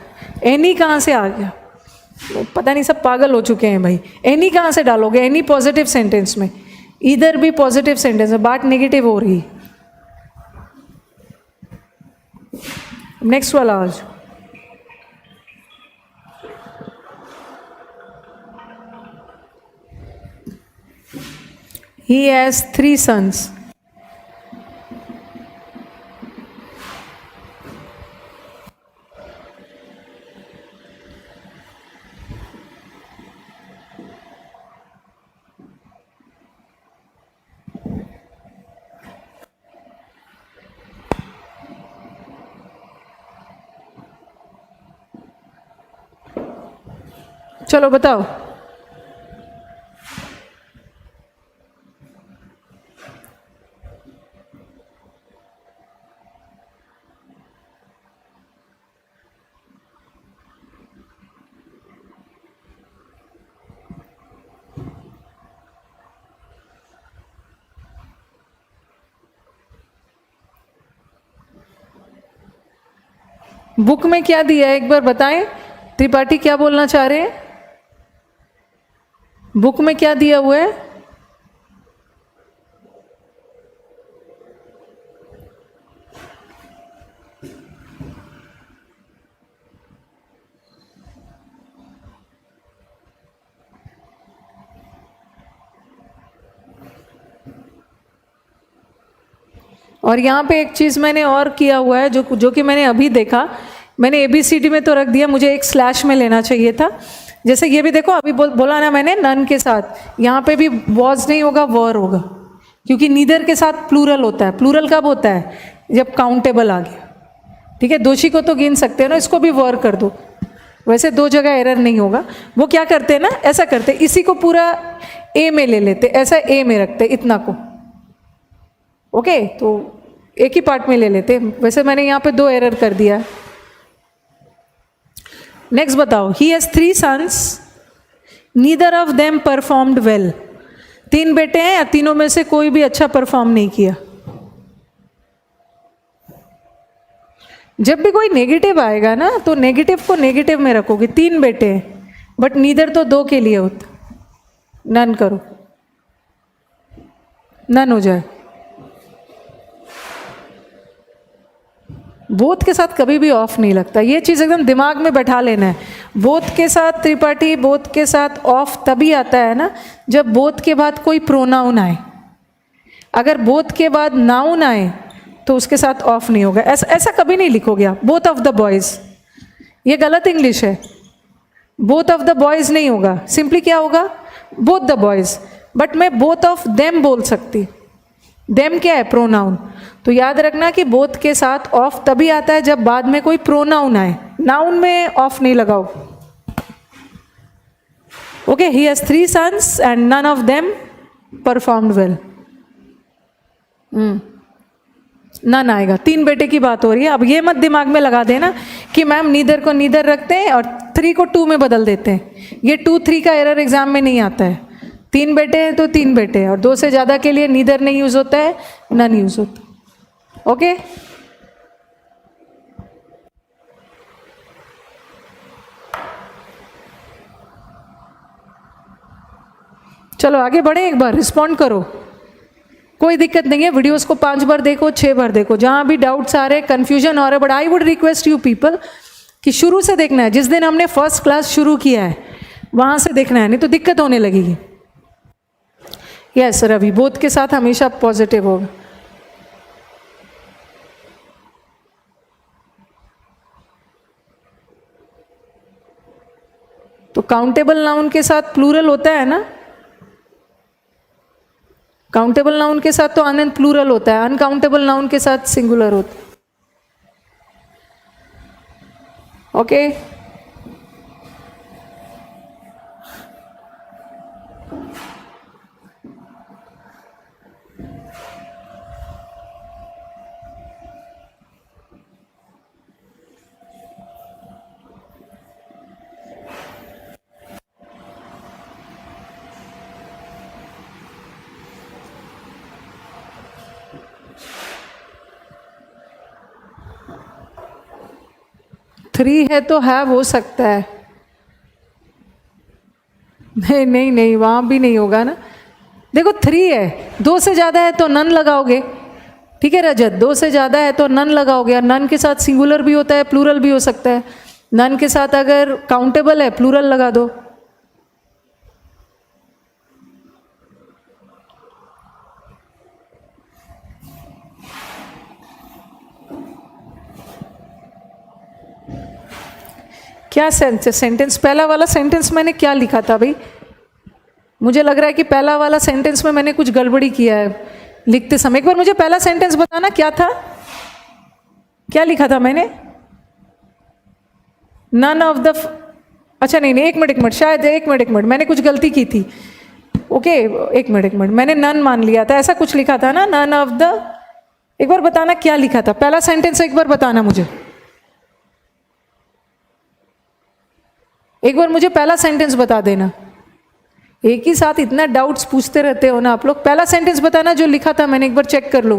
Speaker 1: एनी कहाँ से आ गया, पता नहीं सब पागल हो चुके हैं भाई, एनी कहाँ से डालोगे, एनी पॉजिटिव सेंटेंस में, इधर भी पॉजिटिव सेंटेंस है, बात नेगेटिव हो रही। नेक्स्ट वाला आज, he has 3 sons. चलो बताओ, बुक में क्या दिया है एक बार बताएं, त्रिपाठी क्या बोलना चाह रहे हैं, बुक में क्या दिया हुआ है, और यहाँ पे एक चीज़ मैंने और किया हुआ है जो कि मैंने अभी देखा, मैंने ABCD में तो रख दिया, मुझे एक स्लैश में लेना चाहिए था, जैसे ये भी देखो अभी बोला ना मैंने नन के साथ, यहाँ पे भी वॉज नहीं होगा वर होगा, क्योंकि नीदर के साथ प्लूरल होता है, प्लूरल कब होता है जब काउंटेबल आ गया, ठीक है, दोषी को तो गिन सकते हैं ना, इसको भी वर कर दो, वैसे 2 जगह एरर नहीं होगा, वो क्या करते हैं ना, ऐसा करते, इसी को पूरा ए में ले लेते, ऐसा ए में रखते इतना को, ओके, तो एक ही पार्ट में ले लेते, वैसे मैंने यहाँ पे 2 एरर कर दिया। नेक्स्ट बताओ, ही has 3 sons, neither of them performed well, 3 बेटे हैं या तीनों में से कोई भी अच्छा परफॉर्म नहीं किया। जब भी कोई नेगेटिव आएगा ना तो नेगेटिव को नेगेटिव में रखोगे, 3 बेटे हैं बट नीदर तो 2 के लिए होता, नन करो, नन हो जाए, बोथ के साथ कभी भी ऑफ नहीं लगता, ये चीज़ एकदम दिमाग में बैठा लेना है, बोथ के साथ त्रिपाठी, बोथ के साथ ऑफ तभी आता है ना जब बोथ के बाद कोई प्रोनाउन आए, अगर बोथ के बाद नाउन आए तो उसके साथ ऑफ नहीं होगा, ऐसा कभी नहीं लिखोगे आप, बोथ ऑफ द बॉयज़, ये गलत इंग्लिश है, बोथ ऑफ द बॉयज़ नहीं होगा, सिंपली क्या होगा, बोथ द बॉयज़, बट मैं बोथ ऑफ देम बोल सकती, देम क्या है, प्रोनाउन, तो याद रखना कि बोथ के साथ ऑफ तभी आता है जब बाद में कोई प्रोनाउन आए, नाउन में ऑफ नहीं लगाओ। Okay, he has 3 sons and none of them performed well, none आएगा, 3 बेटे की बात हो रही है, अब ये मत दिमाग में लगा देना कि मैम नीदर को नीदर रखते हैं और 3 को 2 में बदल देते हैं, ये 2-3 का एरर एग्जाम में नहीं आता है, 3 बेटे हैं तो 3 बेटे हैं, और 2 से ज़्यादा के लिए नीदर नहीं यूज़ होता है, नन यूज़ होता है। ओके, चलो आगे बढ़े, एक बार रिस्पॉन्ड करो, कोई दिक्कत नहीं है, वीडियोस को 5 बार देखो, 6 बार देखो, जहाँ भी डाउट्स आ रहे, कन्फ्यूजन हो रहा है, but I would request you people कि शुरू से देखना है, जिस दिन हमने फर्स्ट क्लास शुरू किया है वहाँ से देखना है, नहीं तो दिक्कत होने लगेगी। यस रवि, बोथ के साथ हमेशा पॉजिटिव होगा, तो काउंटेबल नाउन के साथ प्लूरल होता है ना, काउंटेबल नाउन के साथ तो अनंत प्लूरल होता है, अनकाउंटेबल नाउन के साथ सिंगुलर होता है। ओके। थ्री है तो हैव हो सकता है। नहीं नहीं नहीं, वहाँ भी नहीं होगा ना। देखो थ्री है, दो से ज़्यादा है तो नन लगाओगे, ठीक है रजत, दो से ज़्यादा है तो नन लगाओगे। और नन के साथ सिंगुलर भी होता है, प्लूरल भी हो सकता है। नन के साथ अगर काउंटेबल है प्लूरल लगा दो। क्या सेंटेंस, पहला वाला सेंटेंस मैंने क्या लिखा था भाई? मुझे लग रहा है कि पहला वाला सेंटेंस में मैंने कुछ गड़बड़ी किया है लिखते समय। एक बार मुझे पहला सेंटेंस बताना क्या था, क्या लिखा था मैंने? नन ऑफ द, अच्छा नहीं नहीं, एक मिनट शायद, एक मिनट मैंने कुछ गलती की थी। ओके एक मिनट मैंने नन मान लिया था, ऐसा कुछ लिखा था ना, नन ऑफ द। एक बार बताना क्या लिखा था पहला सेंटेंस, एक बार बताना मुझे, एक बार मुझे पहला सेंटेंस बता देना। एक ही साथ इतना डाउट्स पूछते रहते हो ना आप लोग। पहला सेंटेंस बताना जो लिखा था मैंने, एक बार चेक कर लो।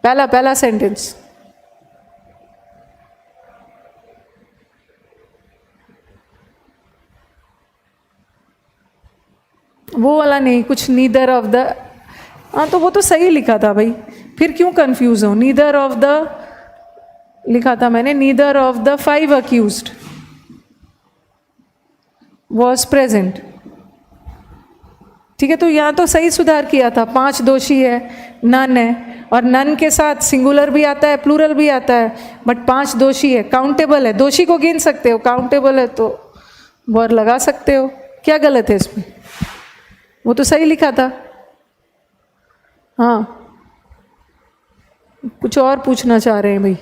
Speaker 1: पहला सेंटेंस, वो वाला नहीं, कुछ नीदर ऑफ द। हाँ तो वो तो सही लिखा था भाई, फिर क्यों कंफ्यूज हो? नीदर ऑफ द लिखा था मैंने, neither of the 5 accused was present, ठीक है। तो यहाँ तो सही सुधार किया था, 5 दोषी है, नन है, और नन के साथ सिंगुलर भी आता है प्लूरल भी आता है, बट 5 दोषी है, काउंटेबल है, दोषी को गिन सकते हो, काउंटेबल है तो वर लगा सकते हो। क्या गलत है इसमें? वो तो सही लिखा था। हाँ कुछ और पूछना चाह रहे हैं भाई,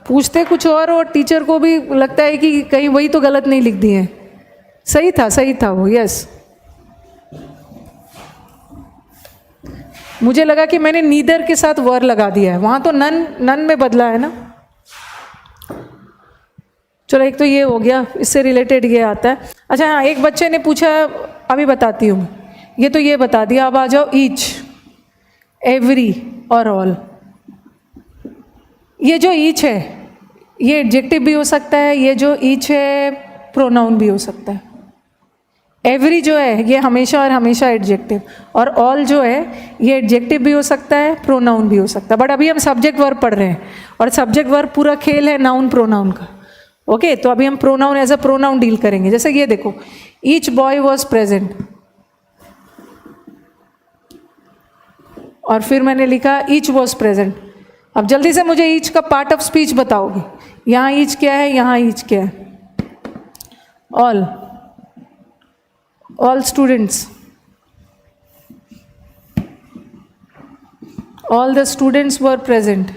Speaker 1: पूछते कुछ और टीचर को भी लगता है कि कहीं वही तो गलत नहीं लिख दिए। सही था वो, यस। मुझे लगा कि मैंने नीदर के साथ वर लगा दिया है, वहां तो नन में बदला है ना। चलो एक तो ये हो गया, इससे रिलेटेड ये आता है। अच्छा हाँ, एक बच्चे ने पूछा, अभी बताती हूँ, ये तो ये बता दिया, अब आ जाओ ईच, एवरी और ऑल। ये जो ईच है ये एडजेक्टिव भी हो सकता है, ये जो ईच है प्रोनाउन भी हो सकता है। एवरी जो है ये हमेशा और हमेशा एडजेक्टिव, और ऑल जो है ये एडजेक्टिव भी हो सकता है प्रोनाउन भी हो सकता है। बट अभी हम सब्जेक्ट वर्ब पढ़ रहे हैं, और सब्जेक्ट वर्ब पूरा खेल है नाउन प्रोनाउन का। ओके तो अभी हम pronoun as a pronoun deal करेंगे। जैसे ये देखो, ईच बॉय वॉज प्रेजेंट, और फिर मैंने लिखा ईच वॉज प्रेजेंट। अब जल्दी से मुझे ईच का पार्ट ऑफ स्पीच बताओगे, यहाँ ईच क्या है, यहाँ ईच क्या है? All students, all the students were present,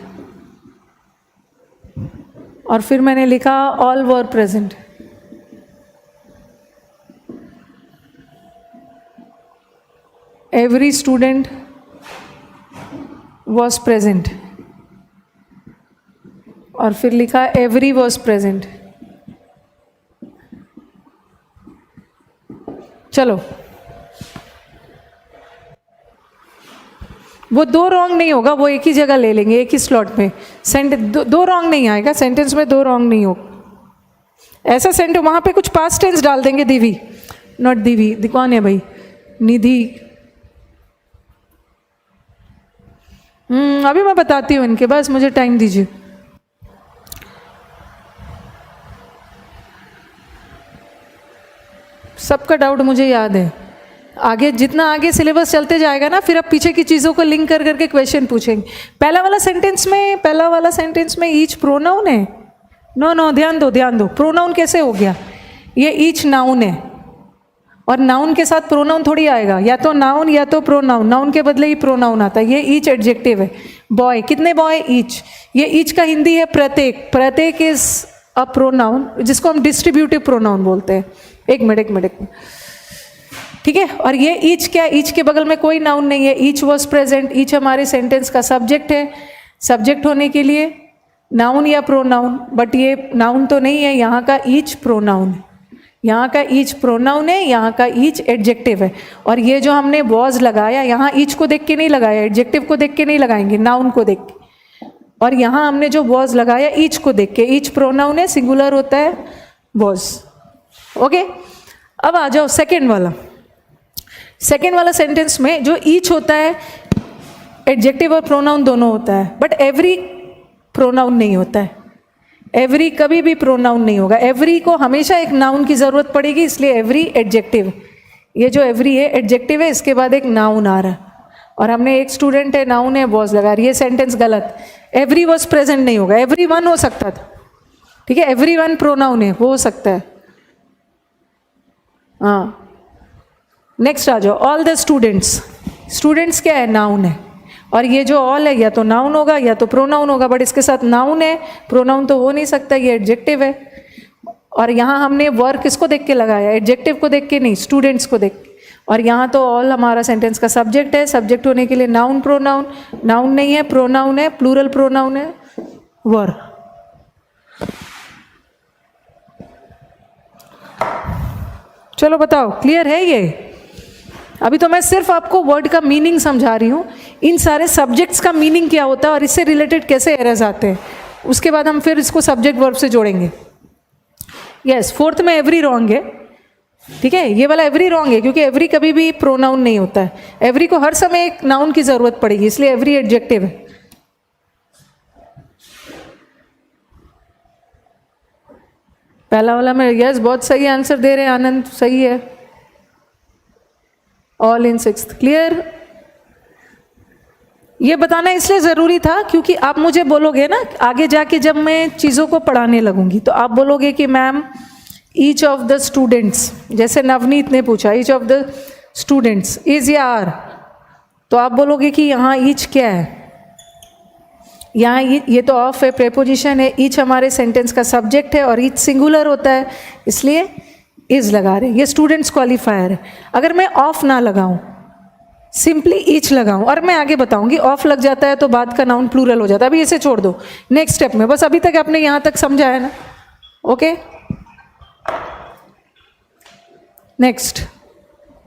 Speaker 1: और फिर मैंने लिखा all were present. Every student was present, और फिर लिखा एवरी वॉज प्रेजेंट। चलो, वो दो रॉन्ग नहीं होगा, वो एक ही जगह ले लेंगे, एक ही स्लॉट में। दो रॉन्ग नहीं आएगा सेंटेंस में, दो रॉन्ग नहीं होगा। ऐसा सेंटेंस वहां पे कुछ पास्ट टेंस डाल देंगे, दिवी, नॉट दिवी, कौन है भाई? निधि। अभी मैं बताती हूँ इनके, बस मुझे टाइम दीजिए। सबका डाउट मुझे याद है। आगे जितना आगे सिलेबस चलते जाएगा ना, फिर अब पीछे की चीज़ों को लिंक कर करके क्वेश्चन पूछेंगे। पहला वाला सेंटेंस में ईच प्रोनाउन है। नो ध्यान दो, प्रोनाउन कैसे हो गया? ये ईच नाउन है, और नाउन के साथ प्रोनाउन थोड़ी आएगा, या तो नाउन या तो प्रोनाउन, नाउन के बदले ही प्रोनाउन आता है। ये ईच एडजेक्टिव है। बॉय, कितने बॉय? ईच। ये ईच का हिंदी है प्रत्येक। प्रत्येक इज अ प्रोनाउन जिसको हम डिस्ट्रीब्यूटिव प्रोनाउन बोलते हैं। एक मिनट, ठीक है। और ये ईच क्या? ईच के बगल में कोई नाउन नहीं है। Each was present. ईच हमारे सेंटेंस का सब्जेक्ट है। सब्जेक्ट होने के लिए नाउन या प्रोनाउन, बट ये नाउन तो नहीं है, यहाँ का ईच प्रोनाउन है। यहाँ का ईच प्रोनाउन है, यहाँ का ईच एडजेक्टिव है। और ये जो हमने वॉज लगाया, यहाँ ईच को देख के नहीं लगाया, एडजेक्टिव को देख के नहीं लगाएंगे, नाउन को देख के। और यहाँ हमने जो वॉज लगाया ईच को देख के। ईच प्रोनाउन है, सिंगुलर होता है वॉज। ओके, अब आ जाओ सेकेंड वाला। सेकेंड वाला सेंटेंस में जो ईच होता है, एडजेक्टिव और प्रोनाउन दोनों होता है, बट एवरी प्रोनाउन नहीं होता है। एवरी कभी भी प्रोनाउन नहीं होगा। एवरी को हमेशा एक नाउन की जरूरत पड़ेगी, इसलिए एवरी एडजेक्टिव। ये जो एवरी है एडजेक्टिव है, इसके बाद एक नाउन आ रहा है। और हमने एक स्टूडेंट है, नाउन है, वॉज लगा रही है। सेंटेंस गलत। एवरी वॉज प्रेजेंट नहीं होगा, एवरी वन हो सकता था, ठीक है। एवरी वन प्रोनाउन है, वो हो सकता है। हाँ, नेक्स्ट आ जाओ। All the students. स्टूडेंट्स क्या है? नाउन है। और ये जो ऑल है या तो नाउन होगा या तो प्रोनाउन होगा, बट इसके साथ नाउन है, प्रोनाउन तो हो नहीं सकता, ये एडजेक्टिव है। और यहाँ हमने वर्क किसको देख के लगाया? एडजेक्टिव को देख के नहीं, स्टूडेंट्स को देख के। और यहाँ तो ऑल हमारा सेंटेंस का सब्जेक्ट है। सब्जेक्ट होने के लिए नाउन प्रोनाउन, नाउन नहीं है, प्रोनाउन है, प्लूरल प्रोनाउन है, वर। चलो बताओ, क्लियर है ये? अभी तो मैं सिर्फ आपको वर्ड का मीनिंग समझा रही हूँ। इन सारे सब्जेक्ट्स का मीनिंग क्या होता है और इससे रिलेटेड कैसे एरर्स आते हैं, उसके बाद हम फिर इसको सब्जेक्ट वर्ब से जोड़ेंगे। यस, फोर्थ में एवरी रॉन्ग है, ठीक है। ये वाला एवरी रॉन्ग है क्योंकि एवरी कभी भी प्रोनाउन नहीं होता है। एवरी को हर समय एक नाउन की जरूरत पड़ेगी, इसलिए एवरी एडजेक्टिव है। पहला वाला में यस, बहुत सही आंसर दे रहे हैं आनंद, सही है। All in sixth, clear. ये बताना इसलिए ज़रूरी था क्योंकि आप मुझे बोलोगे ना आगे जाके, जब मैं चीज़ों को पढ़ाने लगूंगी तो आप बोलोगे कि ma'am each of the students, जैसे नवनीत ने पूछा each of the students is या आर, तो आप बोलोगे कि यहाँ ईच क्या है? यहाँ ये तो ऑफ है, प्रेपोजिशन है। ईच हमारे सेंटेंस का सब्जेक्ट है और ईच सिंगुलर होता है, इसलिए इज लगा रहे। ये स्टूडेंट्स क्वालिफायर है। अगर मैं ऑफ ना लगाऊं, सिंपली ईच लगाऊं, और मैं आगे बताऊंगी ऑफ लग जाता है तो बाद का नाउन प्लूरल हो जाता है। अभी इसे छोड़ दो, नेक्स्ट स्टेप में। बस अभी तक आपने यहां तक समझा है ना? Okay, next.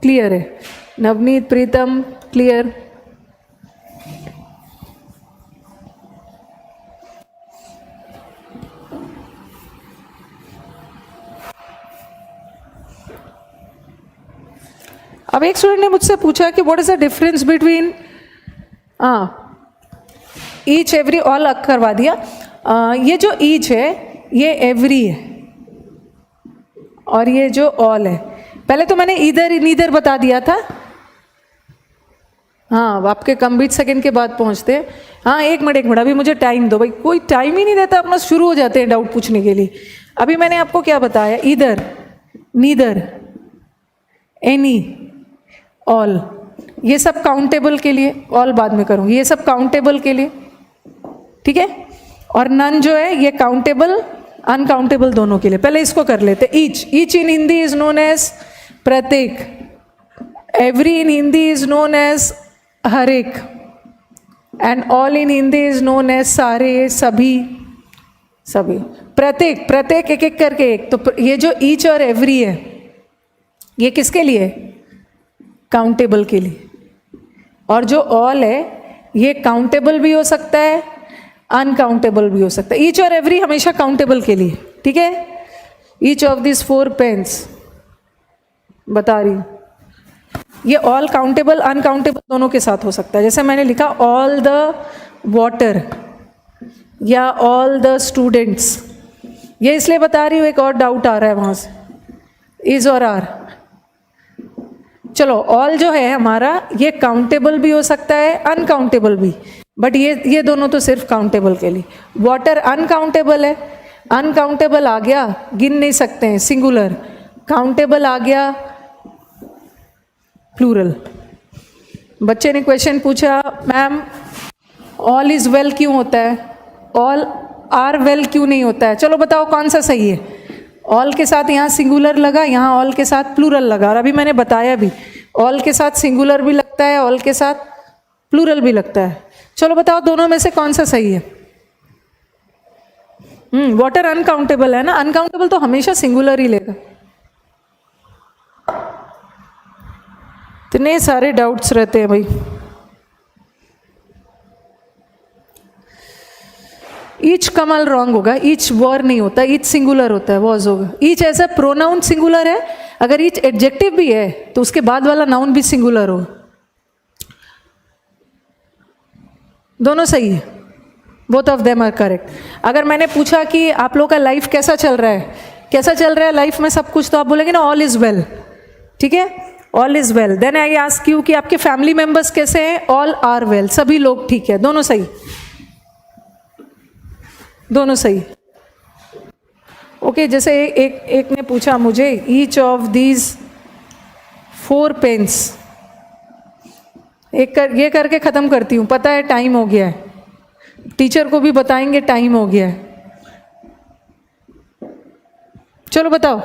Speaker 1: क्लियर है? नवनीत, प्रीतम, क्लियर? अब एक स्टूडेंट ने मुझसे पूछा कि what is the difference between, each, every, all करवा दिया। ये जो ईच है ये एवरी है और ये जो ऑल है, पहले तो मैंने इधर नीदर बता दिया था। हाँ, आपके कम बीच सेकंड के बाद पहुंचते हैं। हाँ, एक मिनट अभी मुझे टाइम दो भाई, कोई टाइम ही नहीं देता, अपना शुरू हो जाते हैं डाउट पूछने के लिए। अभी मैंने आपको क्या बताया? इधर, नीदर, एनी, ऑल, ये सब काउंटेबल के लिए, ऑल बाद में करूँगी, ये सब काउंटेबल के लिए, ठीक है। और नन जो है ये काउंटेबल, अनकाउंटेबल दोनों के लिए। पहले इसको कर लेते। Each in Hindi is known as प्रत्येक, every in Hindi is known as हर एक, and all in Hindi is known as सारे, सभी, सभी। प्रत्येक एक एक करके एक। तो ये जो ईच और एवरी है ये किसके लिए? काउंटेबल के लिए। और जो ऑल है ये काउंटेबल भी हो सकता है, अनकाउंटेबल भी हो सकता है। ईच और एवरी हमेशा काउंटेबल के लिए, ठीक है। ईच ऑफ दिस 4 पेन्स बता रही हूँ। ये ऑल काउंटेबल, अनकाउंटेबल दोनों के साथ हो सकता है। जैसे मैंने लिखा ऑल द वाटर या ऑल द स्टूडेंट्स, ये इसलिए बता रही हूँ, एक और डाउट आ रहा है वहाँ से, इज और आर। चलो, ऑल जो है हमारा ये काउंटेबल भी हो सकता है, अनकाउंटेबल भी, बट ये दोनों तो सिर्फ काउंटेबल के लिए। वाटर अनकाउंटेबल है, अनकाउंटेबल आ गया गिन नहीं सकते हैं, सिंगुलर। काउंटेबल आ गया प्लूरल। बच्चे ने क्वेश्चन पूछा मैम ऑल इज वेल क्यों होता है, ऑल आर वेल क्यों नहीं होता है? चलो बताओ कौन सा सही है। ऑल के साथ यहाँ सिंगुलर लगा, यहाँ ऑल के साथ प्लूरल लगा, और अभी मैंने बताया भी ऑल के साथ सिंगुलर भी लगता है, ऑल के साथ प्लूरल भी लगता है। चलो बताओ दोनों में से कौन सा सही है? वाटर अनकाउंटेबल है ना, अनकाउंटेबल तो हमेशा सिंगुलर ही लेगा। इतने सारे डाउट्स रहते हैं भाई। ईच कमल रॉन्ग होगा, ईच वर नहीं होता, ईच सिंगुलर होता है, वॉज होगा। Each as a pronoun singular है, अगर ईच एडजेक्टिव भी है तो उसके बाद वाला नाउन भी सिंगुलर हो। दोनों सही है, both of them are correct. अगर मैंने पूछा कि आप लोग का लाइफ कैसा चल रहा है, कैसा चल रहा है लाइफ में सब कुछ, तो आप बोलेंगे ना ऑल इज वेल, ठीक है, all is well. Then I ask you कि आपके फैमिली मेंबर्स कैसे हैं, ऑल आर वेल, सभी लोग ठीक है। दोनों सही, दोनों सही। ओके, जैसे एक ने पूछा मुझे ईच ऑफ दीज 4 पेन्स, ये करके ख़त्म करती हूँ, पता है टाइम हो गया है, टीचर को भी बताएंगे टाइम हो गया है। चलो बताओ।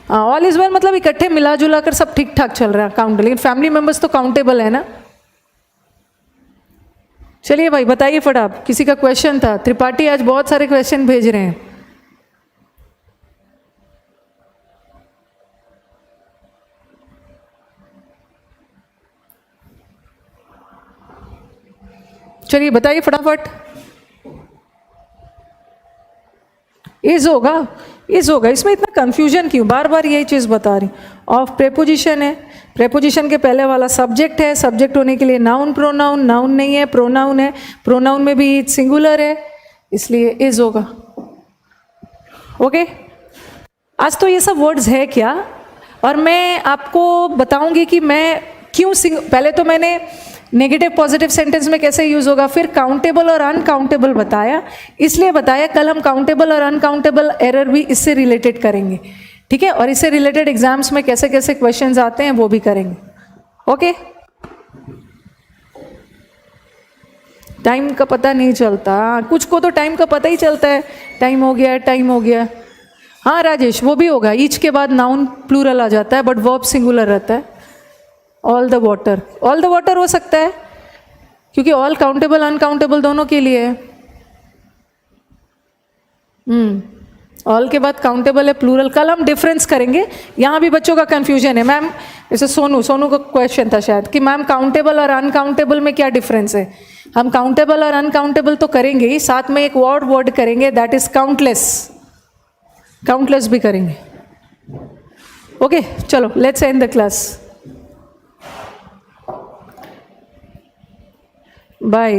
Speaker 1: हाँ, ऑल इज वेल मतलब इकट्ठे मिला जुला कर सब ठीक ठाक चल रहा है, काउंट, लेकिन फैमिली मेंबर्स तो काउंटेबल है ना। चलिए भाई बताइए फटाफट, किसी का क्वेश्चन था? त्रिपाठी आज बहुत सारे क्वेश्चन भेज रहे हैं। चलिए बताइए फटाफट। इज होगा, इज होगा, इसमें इतना कंफ्यूजन क्यों, बार बार यही चीज़ बता रही। ऑफ प्रेपोजिशन है, प्रेपोजिशन के पहले वाला सब्जेक्ट है, सब्जेक्ट होने के लिए नाउन प्रोनाउन, नाउन नहीं है प्रोनाउन है, प्रोनाउन में भी सिंगुलर है, इसलिए इज होगा। ओके, आज तो ये सब वर्ड्स है क्या, और मैं आपको बताऊंगी कि मैं क्यों पहले तो मैंने नेगेटिव पॉजिटिव सेंटेंस में कैसे यूज होगा, फिर काउंटेबल और अनकाउंटेबल बताया, इसलिए बताया कल हम काउंटेबल और अनकाउंटेबल एरर भी इससे रिलेटेड करेंगे, ठीक है, और इससे रिलेटेड एग्जाम्स में कैसे कैसे क्वेश्चंस आते हैं वो भी करेंगे। ओके, टाइम का पता नहीं चलता, कुछ को तो टाइम का पता ही चलता है, टाइम हो गया, टाइम हो गया। हाँ राजेश, वो भी होगा, ईच के बाद नाउन प्लूरल आ जाता है बट वर्ब सिंगुलर रहता है। All the water, all the water हो सकता है क्योंकि ऑल काउंटेबल अनकाउंटेबल दोनों के लिए है। ऑल के बाद काउंटेबल है प्लूरल, कल हम डिफरेंस करेंगे। यहाँ भी बच्चों का कंफ्यूजन है मैम, जैसे सोनू का क्वेश्चन था शायद कि मैम काउंटेबल और अनकाउंटेबल में क्या डिफरेंस है। हम काउंटेबल और अनकाउंटेबल तो करेंगे ही, साथ में एक वर्ड करेंगे दैट इज काउंटलेस, काउंटलेस भी करेंगे। ओके चलो let's end the class, bye.